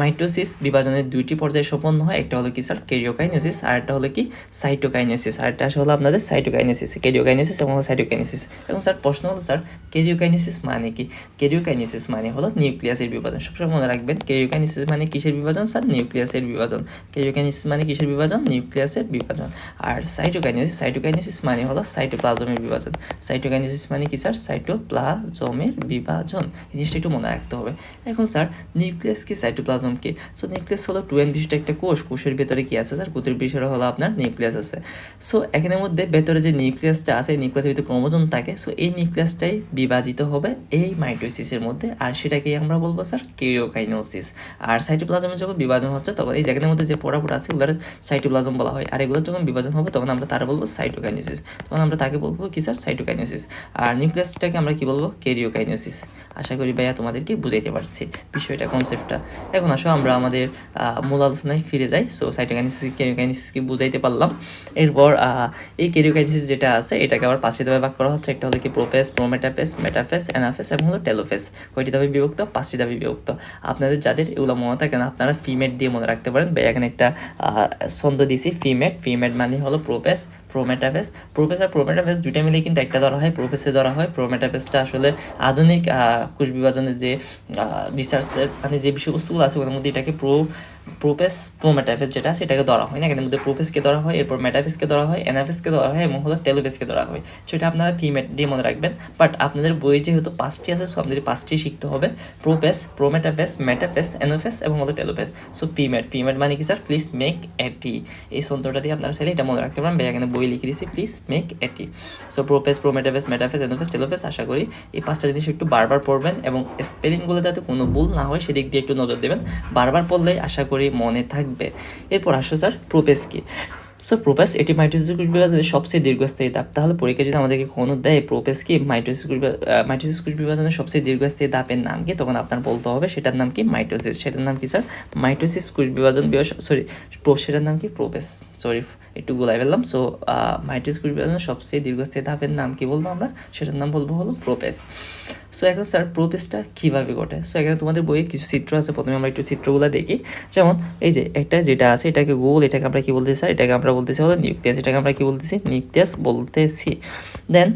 মাইটোসিস বিভাজনের দুইটি পর্যায়ে সম্পন্ন হয়, একটা হলো কি স্যার ক্যারিওকাইনেসিস, আর একটা হলো কি সাইটোকাইনেসিস, আর একটা হলো আপনাদের সাইটোকাইনেসিস, ক্যারিওকাইনেসিস এবং সাইটোকাইনেসিস। এবং স্যার প্রশ্ন হলো স্যার ক্যারিওকাইনেসিস মানে কি? ক্যারিওকাইনেসিস মানে হলো নিউক্লিয়াসের বিভাজন। সবসময় মনে রাখবেন ক্যারিওকাইনেসিস মানে কিসের বিভাজন? স্যার নিউক্লিয়াসের বিভাজন। ক্যারিওকাইনেসিস মানে কিসের বিভাজন? নিউক্লিয়াসের বিভাজন। আর সাইটোকাইনেসিস মানে হলো সাইটোপ্লাজমের বিভাজন। সাইটোকাইনেসিস মানে কি স্যার? সাইটোপ্লাজমের বিভাজন। এই জিনিসটা একটু মনে রাখতে হবে। এখন স্যার নিউক্লিয়াস কি সাইটোপ্লাজম কি? সো নিউক্লিয়াস হলো 2n বিশিষ্ট একটা কোষ। কোষের ভেতরে কি আছে স্যার? কোষের ভিতরে হলো আপনার নিউক্লিয়াস আছে। সো এখানের মধ্যে ভেতরে যে নিউক্লিয়াসটা আছে, এই নিউক্লিয়াসের ভিতরে ক্রোমোজোম থাকে। সো এই নিউক্লিয়াসটাই বিভাজিত হবে এই মাইটোসিসের মধ্যে, আর সেটাকেই আমরা বলবো স্যার ক্যারিওকাইনেসিস। আর সাইটোপ্লাজমের যখন বিভাজন হচ্ছে তখন এই জায়গার মধ্যে যে পোড়াপোড়া আছে ওগুলোর সাইটোপ্লাজম বলা হয়, আর এগুলো যখন বিভাজন হবে তখন আমরা তারা বলবো সাইটোকাইনেসিস। তখন আমরা তাকে বলবো কি স্যার? সাইটোকাইনেসিস। আর নিউক্লিয়াসটাকে আমরা কি বলবো? ক্যারিওকাইনেসিস। আশা করি ভাইয়া তোমাদেরকে বুঝাইতে পারছি বিষয়টা, কনসেপ্টটা। এখন আসো আমরা আমাদের মূল আলোচনায় ফিরে যাই। সো সাইটোকাইনেসিস ক্যারিওকাইনেসিসকে বুঝাইতে পারলাম। এরপর এই ক্যারিওকাইনেসিস যেটা আছে এটাকে আবার 5টি ধাপে ভাগ করা হচ্ছে। একটা হলো কি প্রোফেস, প্রোমেটাফেস, মেটাফেস, অ্যানাফেস এবং হলো টেলোফেস। কয়টি ধাপে বিভক্ত? 5টি ধাপে বিভক্ত। আপনাদের যাদের এগুলো মনে থাকে না আপনারা ফিমেট দিয়ে মনে রাখতে পারেন। ভাই এখানে একটা ছন্দ দিছি, ফিমেট মানে হলো প্রোফেস, প্রোমেটাফেস। প্রোফেস আর প্রোমেটাফেস দুইটা মিলে কিন্তু একটা ধরা হয়, প্রোফেসে ধরা হয়। প্রোমেটাফেসটা আসলে আধুনিক কোষ বিভাজনের যে রিসার্চের মানে যে বিষয়বস্তুগুলো আছে ওর মধ্যে এটাকে প্রোফেস, প্রোমেটাফেস যেটা আছে এটাকে ধরা হয় না। এখানের মধ্যে প্রোফেসকে ধরা হয়, এরপর মেটাফেসকে ধরা হয়, অ্যানাফেসকে ধরা হয় এবং হলো টেলোফেসকে ধরা হয়। সেটা আপনারা ফিমেট দিয়ে মনে রাখবেন। বাট আপনাদের বই যেহেতু 5টি আছে, সো আপনাদের 5টি শিখতে হবে। প্রোফেস, প্রোমেটাফেস, মেটাফেস, অ্যানাফেস এবং হলো টেলোফেস। সো ফিমেট মানে কি স্যার? প্লিজ মেক এটি। এই সন্ত্রটা দিয়ে আপনারা চাইলে এটা মনে রাখতে পারেন। ভাই এখানে বই লিখে দিচ্ছি, প্লিজ মেক এটি। So prophase, prometaphase, metaphase, anaphase, telophase. আশা করি এই 5টা জিনিস একটু বারবার পড়বেন এবং স্পেলিংগুলো যাতে কোনো ভুল না হয় সেদিক দিয়ে একটু নজর দেবেন। বারবার পড়লে আশা করি মনে থাকবে। এরপর আসো স্যার প্রোফেস কি? সো প্রোফেস এটি মাইটোসিস কোষ বিভাজনের সবচেয়ে দীর্ঘস্থায়ী ধাপ। তাহলে পরীক্ষা যদি আমাদেরকে কোনো দেয় প্রোফেস কি মাইটোসিস কোষ বিভাজনের সবচেয়ে দীর্ঘস্থায়ী ধাপের নাম কি, তখন আপনার বলতে হবে সেটার নাম কি? মাইটোসিস। সেটার নাম কি স্যার? মাইটোসিস কোষ বিভাজন সেটার নাম কি? প্রোফেস। সরি একটু গুলাই ফেললাম। সো মাইটোসিস কোষ বিভাজনের সবচেয়ে দীর্ঘস্থায়ী ধাপের নাম কি বলবো আমরা? সেটার নাম বলবো হলো প্রোফেস। সো এখন স্যার প্রোফেসটা কীভাবে ঘটে? সো এখানে তোমাদের বইয়ে কিছু চিত্র আছে, প্রথমে আমরা একটু চিত্রগুলো দেখি। যেমন এই যে একটা যেটা আছে এটাকে গোল, এটাকে আমরা কি বলতেছি স্যার? এটাকে আমরা বলতেছি হলো নিউক্লিয়াস। এটাকে আমরা কি বলতেছি? নিউক্লিয়াস বলতেছি। দেন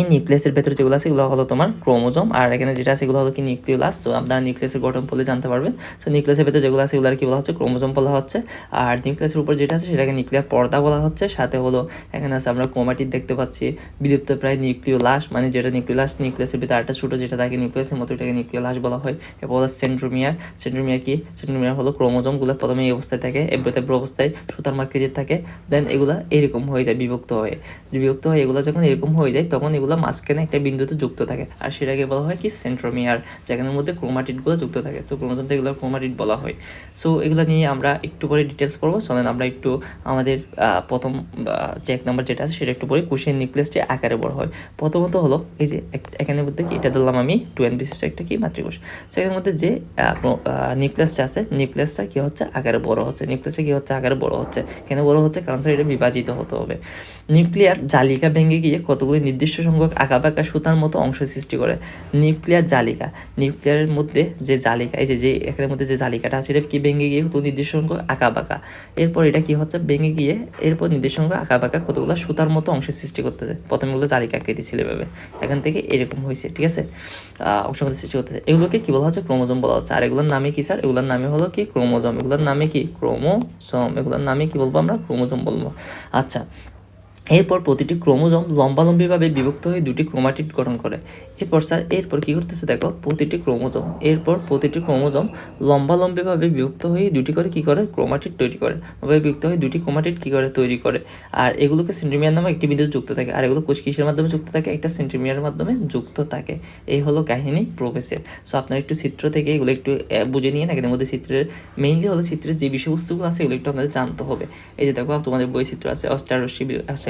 এই নিউক্লিয়াসের ভেতরে যেগুলো আছে এগুলো হলো তোমার ক্রোমোজোম, আর এখানে যেটা আছে এগুলো হলো কি নিউক্লিওলাস। সো আপনারা নিউক্লিয়াসের গঠন বলে জানতে পারবেন। সো নিউক্লিয়াসের ভেতরে যেগুলো আছে এগুলো কি বলা হচ্ছে? ক্রোমোজোম বলা হচ্ছে। আর নিউক্লিয়াসের উপর যেটা আছে সেটাকে নিউক্লিয়ার পর্দা বলা হচ্ছে। সাথে হলো এখানে আছে আমরা ক্রোমাটিড দেখতে পাচ্ছি, বিলুপ্ত প্রায় নিউক্লিওলাস মানে যেটা নিউক্লিয়াসের ভিতরে আরেকটা ছোটো যেটা থাকে নিউক্লিয়াসের মতো এটাকে নিউক্লিওলাস বলা হয়। এরপর হলো সেন্ট্রোমিয়ার কি? সেন্ট্রোমিয়ার হলো ক্রোমোজোমগুলো প্রথমে এই অবস্থায় থাকে, এব্রো অবস্থায় সুতার মাকৃতির থাকে। দেন এগুলা এরকম হয়ে যায় বিভক্ত হয়ে এগুলো যখন এরকম হয়ে যায় তখন এগুলো মাঝখানে একটা বিন্দুতে যুক্ত থাকে, আর সেটাকে বলা হয় কি? সেন্ট্রোমিয়ার, যেখানের মধ্যে ক্রোমাটিডগুলো যুক্ত থাকে। তো ক্রোমোজোম থেকে এগুলো ক্রোমাটিড বলা হয়। সো এগুলো নিয়ে আমরা একটু পরে ডিটেলস পড়বো। চলেন আমরা একটু আমাদের প্রথম যে 1 নম্বর যেটা আছে সেটা একটু পরে। কোষের নিউক্লিয়াসটি আকারে বড় হয়। প্রথমত হলো এই যে এখানের মধ্যে কি এটা ধরলাম আমি 2n বিশিষ্ট একটা কি মাতৃকোষ। সো এর মধ্যে যে নিউক্লিয়াসটা আছে নিউক্লিয়াসটা কি হচ্ছে? আকারে বড় হচ্ছে। নিউক্লিয়াসটা কি হচ্ছে? আকারে বড় হচ্ছে। কেন বড় হচ্ছে? কারণ স্যার এটা বিভাজিত হতে হবে। নিউক্লিয়ার জালিকা ভেঙে গিয়ে কতগুলি নির্দিষ্ট সংখ্যক আঁকাবাঁকা সুতার মতো অংশ সৃষ্টি করে। নিউক্লিয়ার জালিকা, নিউক্লিয়ারের মধ্যে যে জালিকা, এই যে এখানের মধ্যে যে জালিকাটা আছে এটা কি ভেঙে গিয়ে কত নির্দিষ্ট সংখ্যক আঁকাবাঁকা, এরপর এটা কি হচ্ছে? ভেঙে গিয়ে এরপর নির্দিষ্ট সংখ্যক আঁকাবাঁকা কতগুলো সুতার মতো অংশ সৃষ্টি করতেছে। প্রথমে এগুলো জালিকা আকৃতি ছিল এভাবে, এখান থেকে এরকম হয়েছে, ঠিক আছে? অংশগুলো সৃষ্টি করতেছে। এগুলোকে কি বলা হচ্ছে? ক্রোমোজোম বলা হচ্ছে। আর এগুলোর নামে কি স্যার? এগুলোর নামে হলো কি? ক্রোমোজোম। এগুলোর নামে কি? ক্রোমোজোম। এগুলোর নামে কি বলবো আমরা? ক্রোমোজোম বলবো। আচ্ছা, এরপর প্রতিটি ক্রোমোজোম লম্বালম্বিভাবে বিভক্ত হয়ে দুটি ক্রোমাটিড গঠন করে। এরপর কী করতেছে দেখো, প্রতিটি ক্রোমোজোম লম্বালম্বিভাবে বিভক্ত হয়ে দুটি করে কী করে ক্রোমাটিড তৈরি করে, বিভক্ত হয়ে দুটি ক্রোমাটিড কী করে তৈরি করে। আর এগুলোকে সেন্ট্রোমিয়ার নামে একটি বিন্দু যুক্ত থাকে, আর এগুলো কিসের মাধ্যমে যুক্ত থাকে, একটা সেন্ট্রোমিয়ারের মাধ্যমে যুক্ত থাকে। এই হলো কাহিনী প্রোফেসের। সো আপনারা একটু চিত্র থেকে এগুলো একটু বুঝে নিয়ে এখানের মধ্যে মেইনলি হলো চিত্রের যে বিষয়বস্তুগুলো আছে এগুলো একটু আপনাদের জানতে হবে। এই যে দেখো তোমাদের বই চিত্র আছে অষ্টারশ্মি,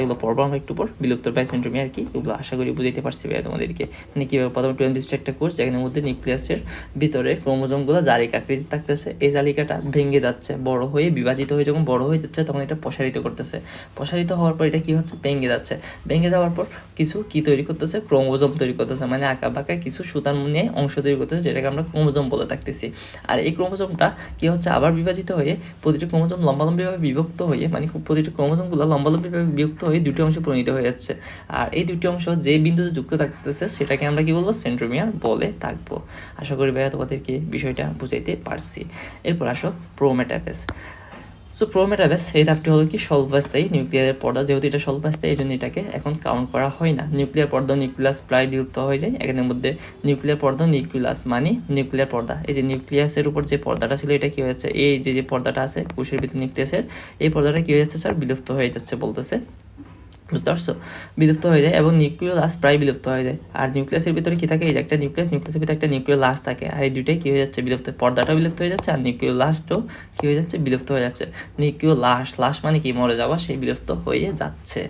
এগুলো পড়বো আমরা একটু পর, বিলুপ্ত প্রায় সেন্ট্রোমিয়ার কি, এগুলো আশা করি বুঝাইতে পারছি ভাই তোমাদেরকে। মানে কীভাবে প্রথমে 20 একটা কোর্স যেখানের মধ্যে নিউক্লিয়াসের ভিতরে ক্রোমোজোমগুলো জালিকা আকৃতি থাকতেছে, এই জালিকাটা ভেঙে যাচ্ছে, বড় হয়ে বিভাজিত হয়ে যখন বড় হয়ে যাচ্ছে তখন এটা প্রসারিত করতেছে, প্রসারিত হওয়ার পর এটা কি হচ্ছে, ভেঙে যাচ্ছে, ভেঙে যাওয়ার পর কিছু কি তৈরি করতেছে, ক্রোমোজোম তৈরি করতেছে, মানে আঁকা বাঁকা কিছু সুতার নিয়ে অংশ তৈরি করতেছে যেটাকে আমরা ক্রোমোজোম বলে থাকতেছি। আর এই ক্রোমোজোমটা কি হচ্ছে, আবার বিভাজিত হয়ে প্রতিটি ক্রোমোজোম লম্বালম্বিভাবে বিভক্ত হয়ে, মানে প্রতিটি ক্রোমোজোমগুলো লম্বালম্বিভাবে বিভক্ত হয়ে দুটি অংশে পরিণত হয়ে যাচ্ছে। আর এই দুটি অংশ যে বিন্দুতে যুক্ত থাকতেছে সেটাকে আমরা কি বলবো, সেন্ট্রোমিয়ার বলে থাকবো। আশা করি ভাইয়া তোমাদেরকে বিষয়টা বুঝাইতে পারছি। এরপর আসো প্রোমেটাফেজ। সো প্রোমেটাফেজ এই ধাপটি হলো কি স্বল্পস্থায়ী নিউক্লিয়ারের পর্দা, যেহেতু এটা স্বল্পস্থায়ী এই জন্য এটাকে এখন কাউন্ট করা হয় না। নিউক্লিয়ার পর্দা নিউক্লিয়াস প্রায় বিলুপ্ত হয়ে যায়। এখানের মধ্যে নিউক্লিয়ার পর্দা নিউক্লিয়াস মানে নিউক্লিয়ার পর্দা, এই যে নিউক্লিয়াসের উপর যে পর্দাটা ছিল এটা কি হয়েছে, এই যে পর্দাটা আছে কোষের ভিতর নিউক্লিয়াসের, এই পর্দাটা কি হয়ে যাচ্ছে স্যার, বিলুপ্ত হয়ে যাচ্ছে বলতেছে, বুঝতে পারছো, বিলুপ্ত হয়ে যায় এবং নিউক্লিওলাস প্রায় বিলুপ্ত হয়ে যায়। আর নিউক্লিয়াসের ভিতরে কি থাকে, এই যে একটা নিউক্লিয়াসের ভিতরে একটা নিউক্লিওলাস থাকে, আর এই দুইটাই কি হয়ে যাচ্ছে, বিলুপ্ত, পর্দাটা বিলুপ্ত হয়ে যাচ্ছে আর নিউক্লিওলাসটাও কি হয়ে যাচ্ছে, বিলুপ্ত হয়ে যাচ্ছে। লাশ মানে কি, মরে যাওয়া, সেই বিলুপ্ত হয়ে যাচ্ছে।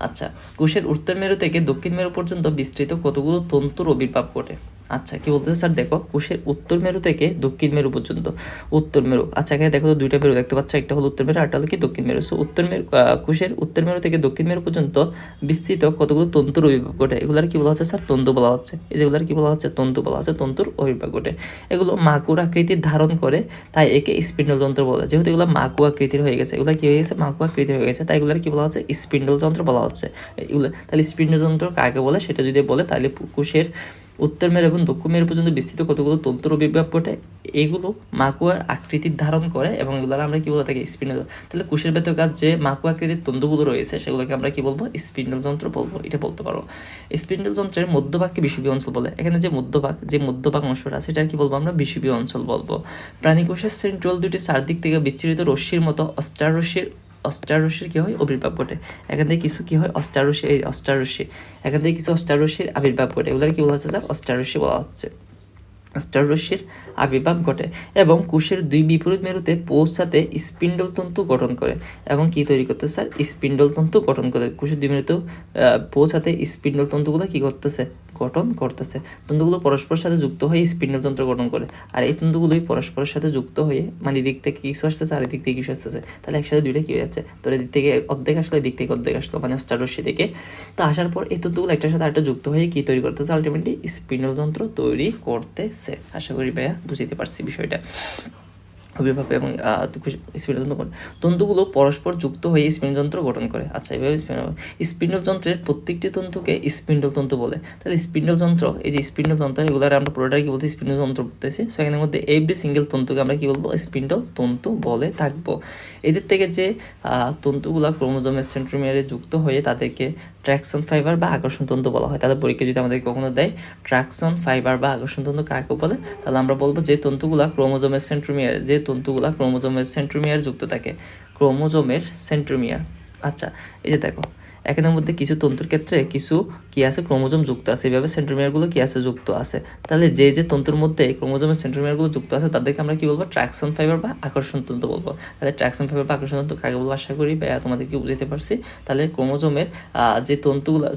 আচ্ছা, কোষের উত্তর মেরু থেকে দক্ষিণ মেরু পর্যন্ত বিস্তৃত কতগুলো তন্তুর আবির্ভাব ঘটে। আচ্ছা, কি বলতেছে স্যার, দেখো কোষের উত্তর মেরু থেকে দক্ষিণ মেরু পর্যন্ত, উত্তর মেরু, আচ্ছা এখানে দেখো তো দুইটা মেরু দেখতে পাচ্ছ, একটা হলো উত্তর মেরু আর একটা হলো কি দক্ষিণ মেরু। সো কোষের উত্তর মেরু থেকে দক্ষিণ মেরু পর্যন্ত বিস্তৃত কতগুলো তন্তুর আবির্ভাব ঘটে, এগুলার কি বলা হচ্ছে স্যার, তন্তু বলা হচ্ছে। এই যেগুলার কি বলা হচ্ছে, তন্তু বলা হচ্ছে, তন্তুর আবির্ভাব ঘটে। এগুলো মাকুর আকৃতির ধারণ করে, তাই একে স্পিন্ডল যন্ত্র বলে। যেহেতু এগুলো মাকু আকৃতির হয়ে গেছে, এগুলো কি হয়ে গেছে, মাকু আকৃতির হয়ে গেছে, তাই এগুলার কি বলা হচ্ছে, স্পিন্ডল যন্ত্র বলা হচ্ছে। এগুলো তাহলে স্পিন্ডল যন্ত্র কাকে বলে সেটা যদি বলে, তাহলে কোষের উত্তর মেরু এবং দক্ষিণ মেরু পর্যন্ত বিস্তৃত কতগুলো তন্তুর আবির্ভাব ঘটে, এগুলো মাকুয়ার আকৃতির ধারণ করে এবং এগুলো আমরা কি বলে থাকি, স্পিন্ডল। তাহলে কোষের ভেতরকার যে মাকু আকৃতির তন্তুগুলো রয়েছে সেগুলোকে আমরা কি বলবো, স্পিন্ডল যন্ত্র বলবো, এটা বলতে পারো। স্পিন্ডল যন্ত্রের মধ্যভাগকে বিষুবীয় অঞ্চল বলে। এখানে যে মধ্যভাগ অংশটা সেটা কি বলবো আমরা, বিষুবীয় অঞ্চল বলবো। প্রাণী কোষের সেন্ট্রিওল দুটি চারদিক থেকে বিস্তৃত রশ্মির মতো অষ্টারশ্মির কী হয়, আবির্ভাব ঘটে। এখান থেকে কিছু কী হয়, অষ্টারশ্মি, এখান থেকে কিছু অষ্টারশ্মির আবির্ভাব ঘটে, এগুলোর কী বলা হচ্ছে স্যার, অষ্টারশ্মি বলা হচ্ছে। অষ্টারশ্মির আবির্ভাব ঘটে এবং কোষের দুই বিপরীত মেরুতে পৌঁছাতে স্পিন্ডল তন্তু গঠন করে এবং কি তৈরি করতে স্যার, স্পিন্ডল তন্তু গঠন করে। কোষের দুই মেরুতে পৌঁছাতে স্পিন্ডল তন্তুগুলো কি করতেছে, গঠন করতেছে। তন্তুগুলো পরস্পরের সাথে যুক্ত হয়ে স্পিন্ডল যন্ত্র গঠন করে। আর এই তন্তুগুলোই পরস্পরের সাথে যুক্ত হয়ে, মানে এদিক থেকে কিছু আসতেছে আর এদিক থেকে কিছু আসতেছে, তাহলে একসাথে দুইটা কি হয়ে যাচ্ছে, তো এদিক থেকে অর্ধেক আসলো, এদিক থেকে অর্ধেক আসলো, মানে অষ্টারশ্মি থেকে। তো আসার পর এই তন্তুগুলো একটার সাথে আরেকটা যুক্ত হয়ে কি তৈরি করতেছে, আলটিমেটলি স্পিন্ডল যন্ত্র তৈরি করতেছে। আশা করি ভাইয়া বুঝতে পারছি বিষয়টা। আবির্ভাব এবং স্পিন্ডল তন্তুগুলো পরস্পর যুক্ত হয়ে স্পিন্ডল যন্ত্র গঠন করে। আচ্ছা, এভাবে স্পিন্ডল যন্ত্রের প্রত্যেকটি তন্তুকে স্পিন্ডল তন্তু বলে। তাহলে স্পিন্ডল যন্ত্র, এই যে স্পিন্ডল যন্ত্র, এগুলো আমরা পুরোটাই কি বলতে, স্পিন্ডল যন্ত্র বলতেছি। সো এখানের মধ্যে এভরি সিঙ্গেল তন্তুকে আমরা কি বলবো, স্পিন্ডল তন্তু বলে থাকবো। এদের থেকে যে তন্তুগুলো ক্রোমোজোমের সেন্ট্রোমিয়ারে যুক্ত হয়ে তাদেরকে ট্র্যাকশন ফাইবার বা আকর্ষণ তন্তু বলা হয়। তাদের পরীক্ষা যদি আমাদের কখনো দেয় ট্র্যাকশন ফাইবার বা আকর্ষণ তন্তু কাকে বলে, তাহলে আমরা বলবো যে তন্তুগুলা ক্রোমোজোমের সেন্ট্রোমিয়ার যুক্ত থাকে, ক্রোমোজোমের সেন্ট্রোমিয়ার। আচ্ছা, এই যে দেখো এখানের মধ্যে কিছু তন্তুর ক্ষেত্রে কিছু কি আছে, ক্রোমোজোম যুক্ত আছে, এইভাবে সেন্ট্রোমিয়ারগুলো কি আছে, যুক্ত আছে। তাহলে যে তন্তুর মধ্যে ক্রোমোজোমের সেন্ট্রোমিয়ারগুলো যুক্ত আছে তাদেরকে আমরা কি বলবো, ট্র্যাকশন ফাইবার বা আকর্ষণ তন্তু বলবো। তাহলে ট্র্যাকশন ফাইবার বা আকর্ষণ তন্তু কাকে বলবো, আশা করি তোমাদেরকে বুঝতে পারছি। তাহলে ক্রোমোজোমের যে তন্তুগুলো,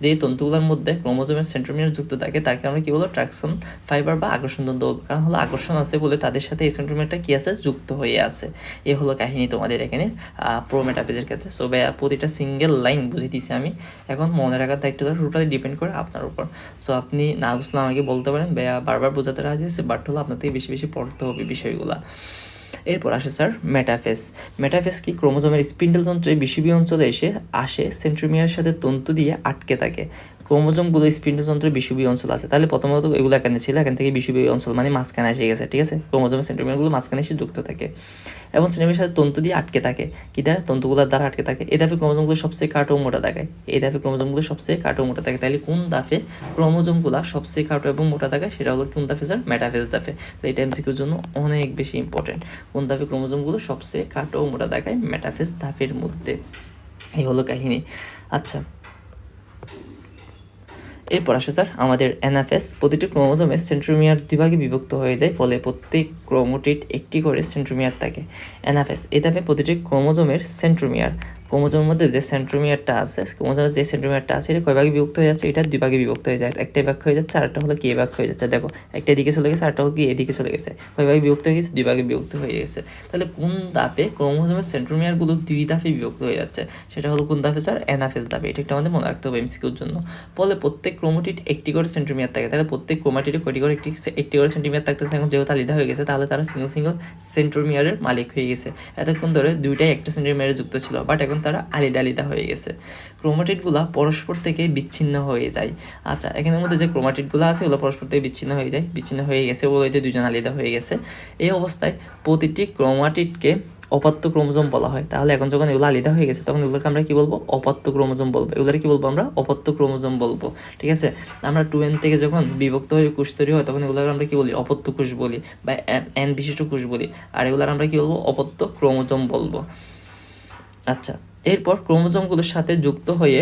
যে তন্তুগুলোর মধ্যে ক্রোমোজোমের সেন্ট্রোমিয়ার যুক্ত থাকে তাকে আমরা কি বলবো, ট্র্যাকশন ফাইবার বা আকর্ষণ তন্তু বলবো। কারণ হলো আকর্ষণ আছে বলে তাদের সাথে এই সেন্ট্রোমিয়ারটা কি আছে, যুক্ত হয়ে আছে। এই হলো কাহিনী তোমাদের এখানে প্রোমেটাফেজের ক্ষেত্রে। সো ভাইয়া প্রতিটা সিঙ্গেল লাইন বুঝে দিয়েছি আমি। এখন মনে রাখার দায়িত্বটা টোটালি ডিপেন্ড করে আপনার উপর। সো আপনি না বুঝলে আমাকে বলতে পারেন, ভাইয়া বারবার বোঝাতে রাজি আছে, বাট হলো আপনার থেকে বেশি বেশি পড়তে হবে বিষয়গুলো। এরপর আসে স্যার মেটাফেজ কি, ক্রোমোজোমের স্পিন্ডল যন্ত্রে বিষুবীয় অঞ্চলে আসে সেন্ট্রোমিয়ার সাথে তন্তু দিয়ে আটকে থাকে। ক্রোমোজোমগুলো স্পিন্ডযন্ত্রের বিষুবীয় অঞ্চল আছে, তাহলে প্রথমত এগুলো এখানে ছিল, এখান থেকে বিষুবীয় অঞ্চল মানে মাঝখানে এসে গেছে, ঠিক আছে। ক্রোমোজোমের সেন্ট্রোমিয়ারগুলো মাঝখানে এসে যুক্ত থাকে এবং সেন্ট্রোমিয়ারের সাথে তন্তু দিয়ে আটকে থাকে, কি দ্বারা? তন্তুগুলোর দ্বারা আটকে থাকে। এই ধাপে ক্রোমোজোমগুলো সবচেয়ে কাটো মোটা দেখায়, এই ধাপে ক্রোমোজোমগুলো সবচেয়ে কাটো মোটা থাকে। তাহলে কোন ধাপে ক্রোমোজোমগুলো সবচেয়ে কাটো এবং মোটা থাকে সেটা হলো কোন ধাপে স্যার? মেটাফেজ ধাপে। তো এটা এমসিকিউর জন্য অনেক বেশি ইম্পর্টেন্ট। কোন ধাপে ক্রোমোজোমগুলো সবচেয়ে কাটো ও মোটা দেখায়? মেটাফেজ ধাপের মধ্যে। এই হলো কাহিনী। আচ্ছা, এরপর আসে স্যার আমাদের অ্যানাফেজ। প্রতিটি ক্রোমোজোমের সেন্ট্রোমিয়ার দুই ভাগে বিভক্ত হয়ে যায়, ফলে প্রত্যেক ক্রোমোটিড একটি করে সেন্ট্রোমিয়ার থাকে। অ্যানাফেজ এই ধাপে প্রতিটি ক্রোমোজোমের ক্রোমোজোমের মধ্যে যে সেন্ট্রোমিয়ারটা আছে, ক্রোমোজোমের যে সেন্ট্রোমিয়ারটা আছে এটা কয় ভাগে বিভক্ত হয়ে যাচ্ছে? এটা দুই ভাগে বিভক্ত হয়ে যায়। একটা ভাগ হয়ে যাচ্ছে, আরেকটা হলো কি ভাগ হয়ে যাচ্ছে। দেখো, একটা এদিকে চলে গেছে, আরেকটা হলো কি এদিকে চলে গেছে। কয় ভাগে বিভক্ত হয়ে গেছে? দুই ভাগে বিভক্ত হয়ে গেছে। তাহলে কোন ধাপে ক্রোমোজোমের সেন্ট্রোমিয়ারগুলো দুই ধাপে বিভক্ত হয়ে যাচ্ছে? সেটা হলো কোন ধাপে স্যার? অ্যানাফেজ ধাপে। এটা একটু আমাদের মনে রাখতে হবে এমসিকিউর জন্য। ফলে প্রত্যেক ক্রোমোটিড একটি করে সেন্ট্রোমিয়ার থাকে, তাহলে প্রত্যেক ক্রোমাটিডে কয়টি করে একটি করে সেন্টিমিয়ার থাকতেছে। এখন যেহেতু আলাদা হয়ে গেছে, তাহলে তারা সিঙ্গেল সেন্ট্রোমিয়ারের মালিক হয়ে গেছে। এতক্ষণ ধরে দুইটাই একটা সেন্ট্রোমিয়ারে যুক্ত ছিল, বাট এখন তারা আলাদা হয়ে গেছে। ক্রোমাটিডগুলো পরস্পর থেকে বিচ্ছিন্ন হয়ে যায়। আচ্ছা, এখানের মধ্যে যে ক্রোমাটিডগুলো আছে ওগুলো পরস্পর থেকে বিচ্ছিন্ন হয়ে গেছে, ওগুলোতে দুজন আলাদা হয়ে গেছে। এই অবস্থায় প্রতিটি ক্রোমাটিডকে অপত্য ক্রোমোজোম বলা হয়। তাহলে এখন যখন এগুলো আলাদা হয়ে গেছে তখন এগুলোকে আমরা কি বলবো? অপত্য ক্রোমোজোম বলবো। এগুলোকে কি বলবো আমরা? অপত্য ক্রোমোজোম বলবো, ঠিক আছে। আমরা 2n থেকে যখন বিভক্ত হয়ে কোষ তৈরি হয় তখন এগুলোকে আমরা কি বলি? অপত্য কোষ বলি বা n বিশিষ্ট কোষ বলি। আর এগুলোর আমরা কি বলবো? অপত্য ক্রোমোজোম বলবো। আচ্ছা, এরপর ক্রোমোজোমগুলোর সাথে যুক্ত হয়ে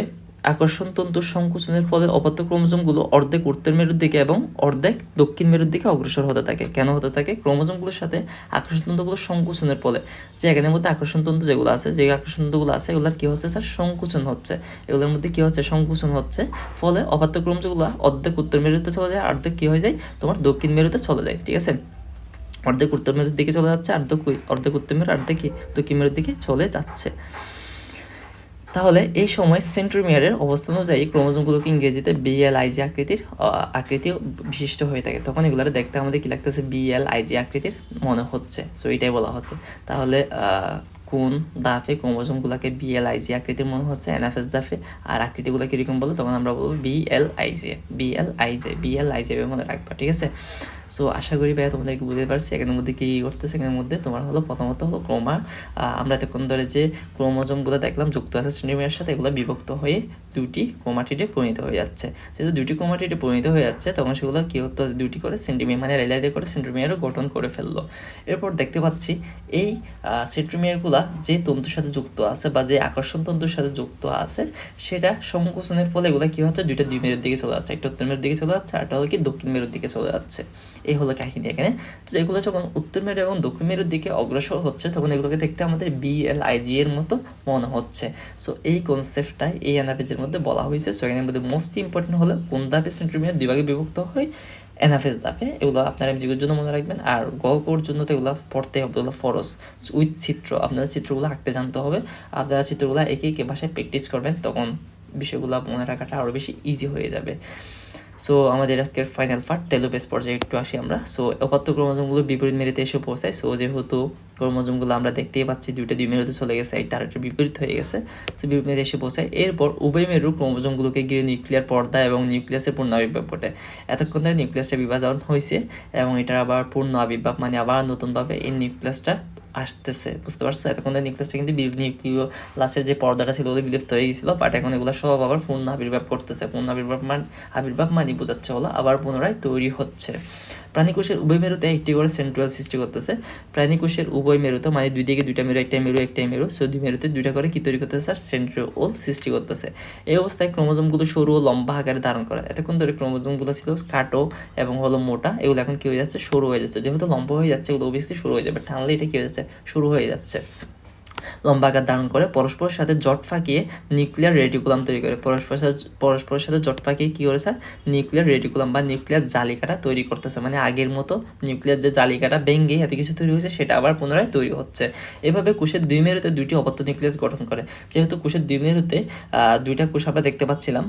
আকর্ষণ তন্তুর সংকুচনের ফলে অপত্য ক্রোমোজোমগুলো অর্ধেক উত্তর মেরুর দিকে এবং অর্ধেক দক্ষিণ মেরুর দিকে অগ্রসর হতে থাকে। কেন হতে থাকে? ক্রোমোজোমগুলোর সাথে আকর্ষণ তন্তুগুলো সংকুচনের ফলে, যে এখানের মধ্যে আকর্ষণ তন্তু যেগুলো আছে, যে আকর্ষণ তন্তুগুলো আছে এগুলোর কি হচ্ছে স্যার? সংকুচন হচ্ছে। এগুলোর মধ্যে কি হচ্ছে? সংকুচন হচ্ছে। ফলে অপত্য ক্রোমোজোমগুলো অর্ধেক উত্তর মেরুতে চলে যায়, অর্ধেক কি হয়ে যায়? তোমার দক্ষিণ মেরুতে চলে যায়, ঠিক আছে। অর্ধেক উত্তর মেরুর দিকে চলে যাচ্ছে, অর্ধেক উত্তর মেরু, অর্ধেক কি দক্ষিণ মেরুর দিকে চলে যাচ্ছে। তাহলে এই সময় সেন্ট্রোমিয়ারের অবস্থান অনুযায়ী ক্রোমোজোমগুলোকে ইংরেজিতে BLIG আকৃতি বিশিষ্ট হয়ে থাকে। তখন এগুলো দেখতে আমাদের কি লাগতেছে? BLIG আকৃতির মনে হচ্ছে। সো এটাই বলা হচ্ছে। তাহলে কোন ধাপে ক্রোমোজোমগুলোকে BLIG আকৃতির মনে হচ্ছে? অ্যানাফেজ ধাপে। আর আকৃতিগুলো কীরকম বলো? তখন আমরা বলবো BLIG মনে রাখবা, ঠিক আছে। সো আশা করি ভাইয়া তোমাদেরকে বুঝতে পারছি এখানের মধ্যে কী করতেছে। এখানের মধ্যে তোমার হলো প্রথমত হলো আমরা এতক্ষণ ধরে যে ক্রোমোজোমগুলো দেখলাম যুক্ত আছে সেন্ট্রোমিয়ারের সাথে, এগুলো বিভক্ত হয়ে দুটি ক্রোমাটিডে পরিণত হয়ে যাচ্ছে। যেহেতু দুটি ক্রোমাটিডে পরিণত হয়ে যাচ্ছে তখন সেগুলো কী হতো? দুটি করে সেন্ট্রোমিয়ার মানে আলাদা করে সেন্ট্রোমিয়ারও গঠন করে ফেললো। এরপর দেখতে পাচ্ছি এই সেন্ট্রোমিয়ারগুলো যে তন্তুর সাথে যুক্ত আছে বা যে আকর্ষণ তন্তুর সাথে যুক্ত আছে সেটা সংকোচনের ফলে এগুলো কী হচ্ছে? দুইটা দুই মেরুর দিকে চলে যাচ্ছে, একটা উত্তর মেরুর দিকে চলে যাচ্ছে, আরটা হলো কি দক্ষিণ মেরুর দিকে চলে যাচ্ছে। এই হলো কাহিনী এখানে। তো এগুলো যখন উত্তর মেরু এবং দক্ষিণ মেরুর দিকে অগ্রসর হচ্ছে তখন এগুলোকে দেখতে আমাদের BLIG এর মতো মনে হচ্ছে। সো এই কনসেপ্টটাই এই অ্যানাফেজের মধ্যে বলা হয়েছে। সো এখানের মধ্যে মোস্ট ইম্পর্টেন্ট হলো কোন ধাপে সেন্ট্রোমিয়ার দুই ভাগে বিভক্ত হয়? অ্যানাফেজ ধাপে। এগুলো আপনারা এমসিকিউর জন্য মনে রাখবেন। আর গল্পর জন্য তো এগুলো পড়তে হবে, এগুলো ফরজ উইথ চিত্র। আপনারা চিত্রগুলো আঁকতে জানতে হবে। আপনারা চিত্রগুলো একে একে ভাষায় প্র্যাকটিস করবেন, তখন বিষয়গুলো মনে রাখাটা আরও বেশি ইজি হয়ে যাবে। সো আমাদের আজকের ফাইনাল পার্ট টেলোপেজ পর্যায়ে একটু আসি আমরা। সো অপত্য ক্রোমোজোমগুলো বিপরীত মেরুতে এসে পৌঁছায়। সো যেহেতু ক্রোমোজোমগুলো আমরা দেখতেই পাচ্ছি দুইটা দুই মেরুতে চলে গেছে, একটা আরেকটা বিপরীত হয়ে গেছে। সো বিপরীত মেরুতে এসে পৌঁছায়। এরপর উভয় মেরু ক্রোমোজোমগুলোকে ঘিরে নিউক্লিয়ার পর্দা এবং নিউক্লিয়াসের পূর্ণ আবির্ভাব ঘটে। এতক্ষণ ধরে নিউক্লিয়াসটা বিভাজন হয়েছে এবং এটার আবার পূর্ণ আবির্ভাব মানে আবার নতুনভাবে এই নিউক্লিয়াসটা আসতেছে, বুঝতে পারছো। এতক্ষণ নিউক্লিয়াসটা কিন্তু নিউক্লিয়াসের যে পর্দাটা ছিল ওগুলো বিলুপ্ত হয়ে গেছিলো, বাট এখন এগুলো সব আবার পূর্ণ আবির্ভাব করতেছে। পূর্ণ আবির্ভাব মানে বোঝাচ্ছে হলো আবার পুনরায় তৈরি হচ্ছে। প্রাণীকোষের উভয় মেরুতে একটি করে সেন্ট্রিওল সৃষ্টি করতেছে। প্রাণীকোষের উভয় মেরুতে মানে দুই দিকে দুইটা মেরু, একটাই মেরু, সো দুই মেরুতে দুইটা করে কি তৈরি করতেছে স্যার? সেন্ট্রিওল সৃষ্টি করতেছে। এই অবস্থায় ক্রোমোজোমগুলো সরু ও লম্বা আকারে ধারণ করে। এতক্ষণ ধরে ক্রোমোজোমগুলো ছিল কাটো এবং হলো মোটা, এগুলো এখন কি হয়ে যাচ্ছে? সরু হয়ে যাচ্ছে। যেহেতু লম্বা হয়ে যাচ্ছে এগুলো অবভিয়াসলি সরু হয়ে যাবে, টানলে এটা কি হয়ে যাচ্ছে? শুরু হয়ে যাচ্ছে। লম্বা আকার ধারণ করে পরস্পরের সাথে জট ফাঁকিয়ে নিউক্লিয়ার রেটিকুলাম তৈরি করে। পরস্পরের সাথে জট ফাঁকিয়ে কী করেছে? নিউক্লিয়ার রেটিকুলাম বা নিউক্লিয়াস জালিকাটা তৈরি করতেছে। মানে আগের মতো নিউক্লিয়াস যে জালিকাটা ভেঙে এত কিছু তৈরি হয়েছে সেটা আবার পুনরায় তৈরি হচ্ছে। এভাবে কোষের দুই মেরুতে দুইটি অপত্য নিউক্লিয়াস গঠন করে। যেহেতু কোষের দুই মেরুতে দুইটা কোষ আমরা দেখতে পাচ্ছিলাম,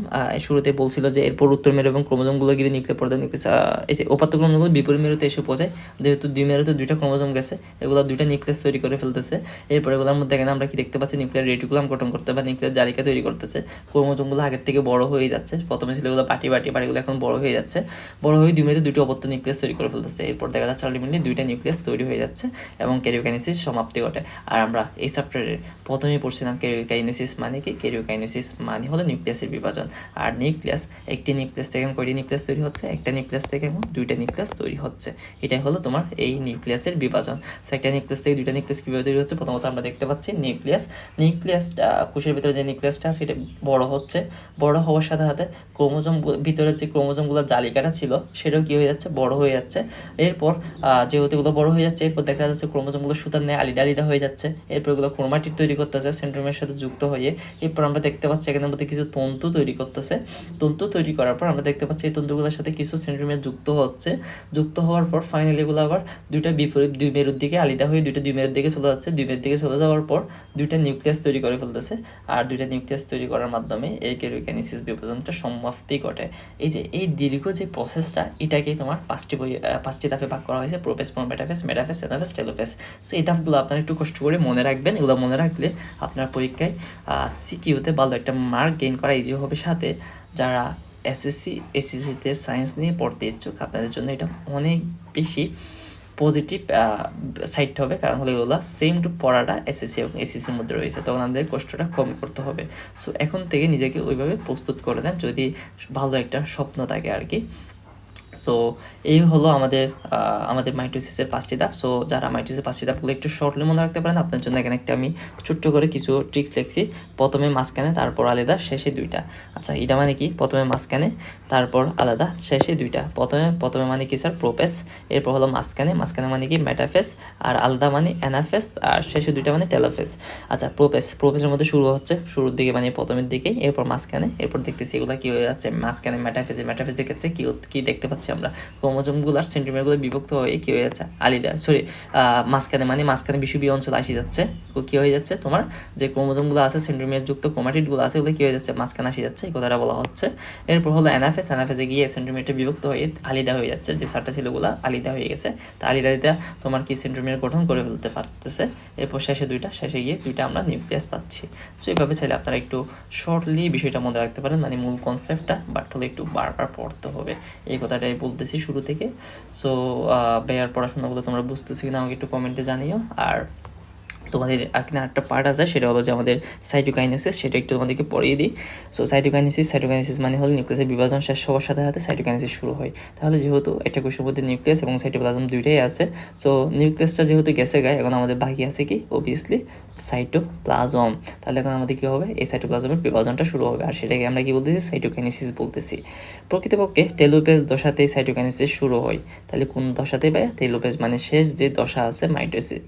শুরুতে বলছিল যে এরপর উত্তর মেরু এবং ক্রোমোজোমগুলো গিয়ে নিউক্লিয়ার পর্দা এই যে অপত্য ক্রোমোজোমগুলো বিপরীত মেরুতে এসে পৌঁছায়। যেহেতু দুই মেরুতে দুইটা ক্রোমোজোম গেছে, এগুলো দুইটা নিউক্লিয়াস তৈরি করে ফেলতেছে। এরপর এগুলোর মধ্যে এখানে আমরা কি দেখতে পাচ্ছি, নিউক্লিয়ার রেটিকুলাম গঠন করতে বা নিউক্লিয়ার জালিকা তৈরি করতেছে। ক্রোমোজোমগুলো আগের থেকে বড় হয়ে যাচ্ছে, প্রথমে ছিল এগুলো পাটিগুলো এখন বড় হয়ে যাচ্ছে, বড় হয়ে দুটি অপত্য নিউক্লিয়াস তৈরি করে ফেলতেছে। এরপর দেখা যাচ্ছে আলটিমেটলি দুইটা নিউক্লিয়াস তৈরি হয়ে যাচ্ছে এবং ক্যারিওকাইনেসিস সমাপ্তি ঘটে। আর আমরা এই চ্যাপ্টারে প্রথমেই পড়ছিলাম ক্যারিওকাইনেসিস মানে কি। ক্যারিওকাইনেসিস মানে হলো নিউক্লিয়াসের বিভাজন। আর নিউক্লিয়াস, একটি নিউক্লিয়াস থেকে কয়টি নিউক্লিয়াস তৈরি হচ্ছে, একটা নিউক্লিয়াস থেকে এখন দুইটা নিউক্লিয়াস তৈরি হচ্ছে। এটাই হলো তোমার এই নিউক্লিয়াসের বিভাজন। সো একটা নিউক্লিয়াস থেকে দুইটা নিউক্লিয়াস কীভাবে তৈরি হচ্ছে, প্রথমত আমরা দেখতে পাচ্ছি নিউক্লিয়াসটা কোষের ভিতরে যে নিউক্লিয়াসটা সেটা বড় হচ্ছে, বড় হওয়ার সাথে সাথে ক্রোমোজোম ভিতরে যে ক্রোমোজোমগুলোর জালিকাটা ছিল সেটাও কী হয়ে যাচ্ছে, বড় হয়ে যাচ্ছে। এরপর যেহেতু এগুলো বড় হয়ে যাচ্ছে, এরপর দেখা যাচ্ছে ক্রোমোজোমগুলো সুতার ন্যায় আলাদা আলাদা হয়ে যাচ্ছে। এরপর এগুলো ক্রোমাটিড তৈরি করতেছে সেন্ট্রোমিয়ারের সাথে যুক্ত হয়ে। এরপর আমরা দেখতে পাচ্ছি এখানের মধ্যে কিছু তন্তু তৈরি করতেছে। তন্তু তৈরি করার পর আমরা দেখতে পাচ্ছি এই তন্তুগুলোর সাথে কিছু সেন্ট্রোমিয়ার যুক্ত হচ্ছে। যুক্ত হওয়ার পর ফাইনালি এগুলো আবার দুইটা বিপরীত দুই মেরুর দিকে আলাদা হয়ে দুইটা দুই মেরুর দিকে চলে যাচ্ছে। দুই মেরুর দিকে চলে যাওয়ার পর দুইটা নিউক্লিয়াস তৈরি করে ফেলতেছে। আর দুইটা নিউক্লিয়াস তৈরি করার মাধ্যমে এই ক্যারিওকাইনেসিস বিভাজনটা সমাপ্তি ঘটে। এই যে এই দীর্ঘ যে প্রসেসটা, এটাকেই তোমার পাঁচটি ধাপে ভাগ করা হয়েছে: prophase, metaphase, anaphase, telophase. So এই ধাপগুলো আপনারা একটু কষ্ট করে মনে রাখবেন। এগুলো মনে রাখলে আপনার পরীক্ষায় সিকিউতে ভালো একটা মার্ক গেইন করা ইজি হবে। সাথে যারা এসএসসিতে সায়েন্স নিয়ে পড়তে ইচ্ছুক, আপনাদের জন্য এটা অনেক বেশি পজিটিভ সাইড হবে, কারণ হলো এগুলো সেম টু পড়াটা এসএসসি এবং এসএসসির মধ্যে রয়েছে, তখন আমাদের কষ্টটা কম করতে হবে। সো এখন থেকে নিজেকে ওইভাবে প্রস্তুত করে নেন যদি ভালো একটা স্বপ্ন থাকে আর কি। সো এই হলো আমাদের মাইটোসিসের 5টি ধাপ। সো যারা মাইটোসিসের 5টি ধাপগুলো একটু শর্টলি মনে রাখতে পারেন, আপনার জন্য এখানে একটা আমি ছোট্ট করে কিছু ট্রিক্স লিখছি। প্রথমে মাঝখানে, তারপর আলাদা, শেষে দুইটা। আচ্ছা, এটা মানে কি? প্রথমে মাঝখানে, তারপর আলাদা, শেষে দুইটা। প্রথমে মানে কি স্যার? প্রোপেস। এরপর হলো মাঝখানে মানে কি? মেটাফেস। আর আলাদা মানে অ্যানাফেস। আর শেষে দুইটা মানে টেলোফেস। আচ্ছা, প্রোপেসের মধ্যে শুরু হচ্ছে, শুরুর দিকে মানে প্রথমের দিকে, এরপর মাঝখানে, এরপর দেখতেছি এগুলো কি হয়ে যাচ্ছে মাঝখানে। মেটাফেসের ক্ষেত্রে কি দেখতে পাচ্ছি আমরা? ক্রোমোজোমগুলো আর সেন্টিমিটারগুলো বিভক্ত হয়ে কি হয়ে যাচ্ছে? মাঝখানে বিষুবীয় অঞ্চল আসি যাচ্ছে। কি হয়ে যাচ্ছে? তোমার যে ক্রোমোজোমগুলো আছে, সেন্টিমিটার যুক্ত ক্রোমাটিডগুলো আছে, ওগুলো কি হয়ে যাচ্ছে? মাঝখানে আসি যাচ্ছে, এই কথাটা বলা হচ্ছে। এরপর হলো অ্যানাফেসে গিয়ে সেন্টিমিটার বিভক্ত হয়ে আলাদা হয়ে যাচ্ছে, যে চারটা ছেলেগুলো আলাদা হয়ে গেছে। তা আলাদা তোমার কি সেন্টিমিটার গঠন করে ফেলতে পারতেছে। এরপর শেষে গিয়ে দুইটা আমরা নিউক্লিয়াস পাচ্ছি। সো এইভাবে চাইলে আপনারা একটু শর্টলি বিষয়টা মনে রাখতে পারেন, মানে মূল কনসেপ্টটা, বাট হলে একটু বারবার পড়তে হবে, এই কথাটাই বলতেছি শুরু থেকে। সো ভাইয়ার পড়াশোনাগুলো তোমরা বুঝতেছো কিনা আমাকে একটু কমেন্টে জানিও। আর তোমাদের এখানে একটা পার্ট আছে, সেটা হলো যে আমাদের সাইটোকাইনেসিস, সেটা একটু তোমাদেরকে পড়িয়ে দিই। সো সাইটোকাইনেসিস মানে হলো নিউক্লিয়াসের বিভাজন শেষ হওয়ার সাথে সাথে সাইটোকাইনেসিস শুরু হয়। তাহলে যেহেতু একটা কোষের মধ্যে নিউক্লিয়াস এবং সাইটোপ্লাজম দুইটাই আছে, সো নিউক্লিয়াসটা যেহেতু গেছে গায়ে, এখন আমাদের বাকি আছে কি? Obviously cytoplasm. তাহলে এখন আমাদের কী হবে? এই সাইটোপ্লাজমের বিভাজনটা শুরু হবে, আর সেটাকে আমরা কি বলতেছি? সাইটোকাইনেসিস বলতেছি। প্রকৃতপক্ষে টেলোফেজ দশাতেই সাইটোকাইনেসিস শুরু হয়। তাহলে কোন দশাতে পায়? টেলোফেজ মানে শেষ যে দশা আছে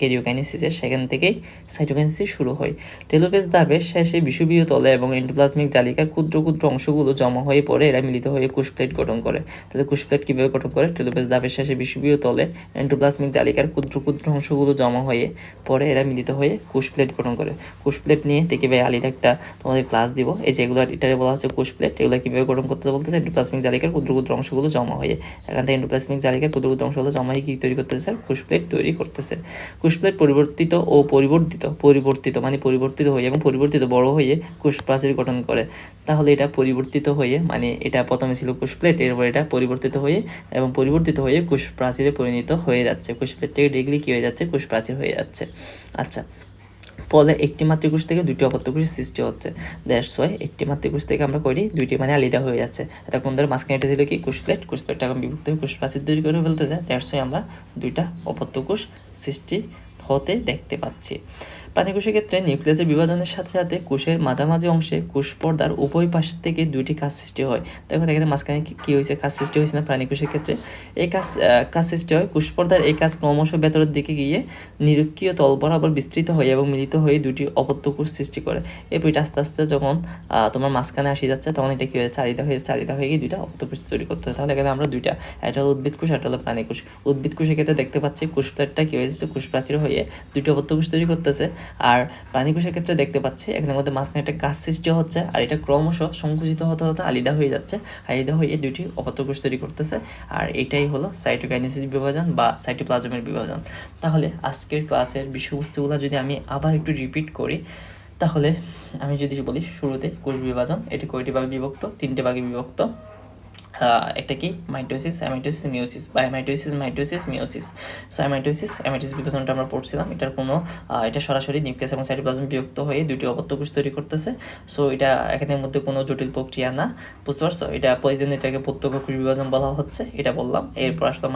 ক্যারিওকাইনেসিসের, সেখান থেকেই সাইটোকাইনেসিস শুরু হয়। টেলোফেজ ধাপের শেষে বিষুবীয় তলে এবং এন্ডোপ্লাজমিক জালিকার ক্ষুদ্র ক্ষুদ্র অংশগুলো জমা হয়ে পড়ে এরা মিলিত হয়ে কোষপ্লেট গঠন করে। তাহলে কোষপ্লেট কীভাবে গঠন করে? টেলোফেজ ধাপের শেষে বিষুবীয় তলে এন্ডোপ্লাজমিক জালিকার ক্ষুদ্র ক্ষুদ্র অংশগুলো জমা হয়ে পরে এরা মিলিত হয়ে কোষপ্লেট গঠন করে। কোষপ্লেট নিয়ে দেখবে আলিদা একটা তোমাদের ক্লাস দিব। এই যে এগুলো এটারে বলা হচ্ছে কোষপ্লেট। এগুলো কীভাবে গঠন করতে বলতেছে? এন্ডোপ্লাজমিক জালিকার ক্ষুদ্র ক্ষুদ্র অংশগুলো জমা হয়ে, এখান থেকে এন্ডোপ্লাজমিক জালিকার ক্ষুদ্র ক্ষুদ্র অংশগুলো জমা হয়ে কী তৈরি করতেছে স্যার? কোষপ্লেট তৈরি করতেছে। কোষপ্লেট পরিবর্তিত মানে পরিবর্তিত হয়ে এবং পরিবর্তিত বড় হয়ে কোষ প্রাচীর গঠন করে। তাহলে এটা পরিবর্তিত হয়ে, মানে এটা প্রথমে ছিল কোষপ্লেট, এরপর এটা পরিবর্তিত হয়ে এবং পরিবর্তিত হয়ে কোষ প্রাচীরে পরিণত হয়ে যাচ্ছে। কোষপ্লেট থেকে ডিগ্রি কী হয়ে যাচ্ছে? কোষ প্রাচীর হয়ে যাচ্ছে। আচ্ছা, ফলে একটি মাতৃকোষ থেকে দুইটি অপত্যকোষের সৃষ্টি হচ্ছে। দ্যাটস ওয়াই একটি মাতৃকোষ থেকে আমরা করি দুইটি মানে আলাদা হয়ে যাচ্ছে। এটা কোন ধরে মাঝখানে এটা ছিল কি? কোষপ্লেটটা এখন বিভক্ত হয়ে কোষ প্রাচীর তৈরি করে ফেলতেছে। দ্যাটস ওয়াই আমরা দুইটা অপত্যকোষ সৃষ্টি হতে দেখতে পাচ্ছি। প্রাণীকোষের ক্ষেত্রে নিউক্লিয়াসের বিভাজনের সাথে সাথে কোষের মাঝামাঝি অংশে কোষ পর্দার উভয় পাশ থেকে দুইটি কাজ সৃষ্টি হয়। দেখো এখানে মাঝখানে কী হয়েছে? কাজ সৃষ্টি হয়েছে না প্রাণীকোষের ক্ষেত্রে? এই কাজ সৃষ্টি হয়। কোষ পর্দার এই কাজ ক্রমশ ভেতরের দিকে গিয়ে নিরক্ষীয় তল বরাবর বিস্তৃত হয় এবং মিলিত হয়ে দুটি অপত্যকোষ সৃষ্টি করে। এরপর এটা আস্তে আস্তে যখন তোমার মাঝখানে আসি যাচ্ছে, তখন এটা কী হয়ে চালিদা হয়ে গিয়ে দুইটা অপত্যকোষ তৈরি করতে হয়। তাহলে এখানে আমরা দুইটা, একটা হলো উদ্ভিদ কোষ, একটা হলো প্রাণীকোষ। উদ্ভিদ কোষের ক্ষেত্রে দেখতে পাচ্ছি কোষ প্লেটটা কী হয়েছে? কোষ প্রাচীর হয়ে দুইটা অপত্যকোষ তৈরি করতেছে। আর প্রাণীকোষের ক্ষেত্রে দেখতে পাচ্ছি এখানের মধ্যে মাঝখানে একটা গাছ সৃষ্টি হচ্ছে, আর এটা ক্রমশ সংকুচিত হতে হতে আলিদা হয়ে যাচ্ছে, আলিদা হয়ে দুটি অপত্যকোষ তৈরি করতেছে। আর এটাই হলো সাইটোকাইনেসিস বিভাজন বা সাইটোপ্লাজমের বিভাজন। তাহলে আজকের ক্লাসের বিষয়বস্তুগুলো যদি আমি আবার একটু রিপিট করি, তাহলে আমি যদি বলি শুরুতে কোষ বিভাজন, এটি কয়টি ভাগে বিভক্ত? 3টে ভাগে বিভক্ত। একটা কি মাইটোসিস, অ্যামাইটোসিস, মিওসিস বা amitosis, mitosis, meiosis. So amitosis বিভাজনটা আমরা পড়ছিলাম, এটার কোনো এটা সরাসরি নিউক্লিয়াস এবং সাইটোপ্লাজম বিভক্ত হয়ে দুটি অপত্যকোষ তৈরি করতেছে। সো এটা এখানের মধ্যে কোনো জটিল প্রক্রিয়া না, বুঝতে পারছো? এটা প্রয়োজন, এটাকে প্রত্যক্ষ কোষ বিভাজন বলা হচ্ছে, এটা বললাম। এরপর আসলো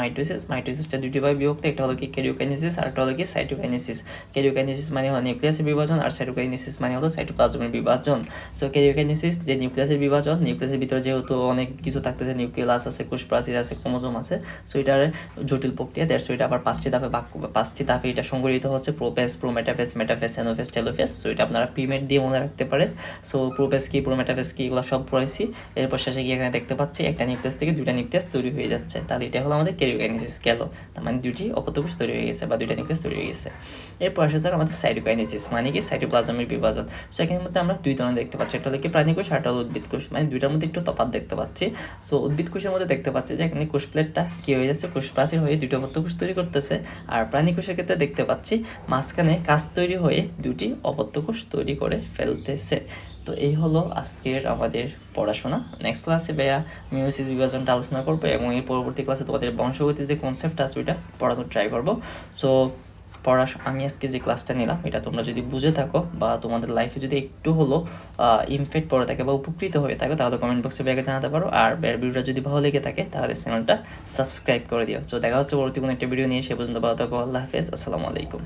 মাইটোসিসটা দুটি ভাগে বিভক্ত, একটা হলো কি ক্যারিওকাইনেসিস আর একটা হলো কি সাইটোকাইনেসিস। ক্যারিওকাইনেসিস মানে হলো নিউক্লিয়াসের বিভাজন আর সাইটোকাইনেসিস মানে হলো সাইটোপ্লাজমের বিভাজন। সো ক্যারিওকাইনেসিস যে নিউক্লিয়াসের বিভাজন, নিউক্লিয়াসের ভিতরে যেহেতু অনেক কিছু থাকতেছে, নিউক্লিয়াস আছে, কোষ প্রাচীর আছে, ক্রোমোজোম আছে, সো এটার জটিল প্রক্রিয়া। দ্যাটস এটা আবার 5টি ধাপে ভাগ, 5টি ধাপে এটা সংগঠিত হচ্ছে: প্রোপেস, প্রোমেটাফেস, মেটাফেস, অ্যানোফেস, টেলোফেস। সো এটা আপনারা প্রিমেট দিয়ে মনে রাখতে পারেন। সো প্রোপেস কি, প্রোমেটাফেস কি, এগুলো সব পড়াইছি। এরপর শেষে গিয়ে এখানে দেখতে পাচ্ছি একটা নিউক্লিয়াস থেকে দুইটা নিউক্লিয়াস তৈরি হয়ে যাচ্ছে, তাহলে এটা হলো আমাদের ক্যারিওকাইনেসিস গেল, তার মানে দুটি অপত্যকোষ তৈরি হয়ে গেছে বা দুইটা নিউক্লিয়াস তৈরি হয়ে গেছে। এরপর আসে স্যার আমাদের সাইটোকাইনেসিস, মানে কি সাইটোপ্লাজমের বিভাজন। সো এখানের মধ্যে আমরা দুই ধরনের দেখতে পাচ্ছি, একটা হলো কি প্রাণীকোষ আর একটা হলো উদ্ভিদ কোষ, মানে দুইটার মধ্যে একটু তফাৎ দেখতে পাচ্ছি। সো উদ্ভিদ কোষের মধ্যে দেখতে পাচ্ছি যে এখানে কোষ প্লেটটা কি হয়ে যাচ্ছে, কোষ প্রাচীর হয়ে দুটো অপত্যকোষ তৈরি করতেছে। আর প্রাণী কোষের ক্ষেত্রে দেখতে পাচ্ছি মাঝখানে কাঁচ তৈরি হয়ে দুটি অপত্যকোষ তৈরি করে ফেলতেছে। তো এই হলো আজকের আমাদের পড়াশোনা। নেক্সট ক্লাসে ভাইয়া মিওসিস বিভাজনটা আলোচনা করবো এবং এর পরবর্তী ক্লাসে তোমাদের বংশগতির যে কনসেপ্টটা আছে ওইটা পড়ানোর ট্রাই করবো। সো আমি আজকে যে ক্লাসটা নিলাম এটা তোমরা যদি বুঝে থাকো বা তোমাদের লাইফে যদি একটু হলো ইমপ্যাক্ট পড়ে থাকে বা উপকৃত হয়ে থাকে, তাহলে কমেন্ট বক্সে ব্যাগে জানাতে পারো। আর ভিডিওটা যদি ভালো লেগে থাকে তাহলে চ্যানেলটা সাবস্ক্রাইব করে দিও। তো দেখা হচ্ছে পরবর্তী কোনো একটা ভিডিও নিয়ে, সে পর্যন্ত ভালো থাকো। আল্লাহ হাফেজ, আসসালামু আলাইকুম।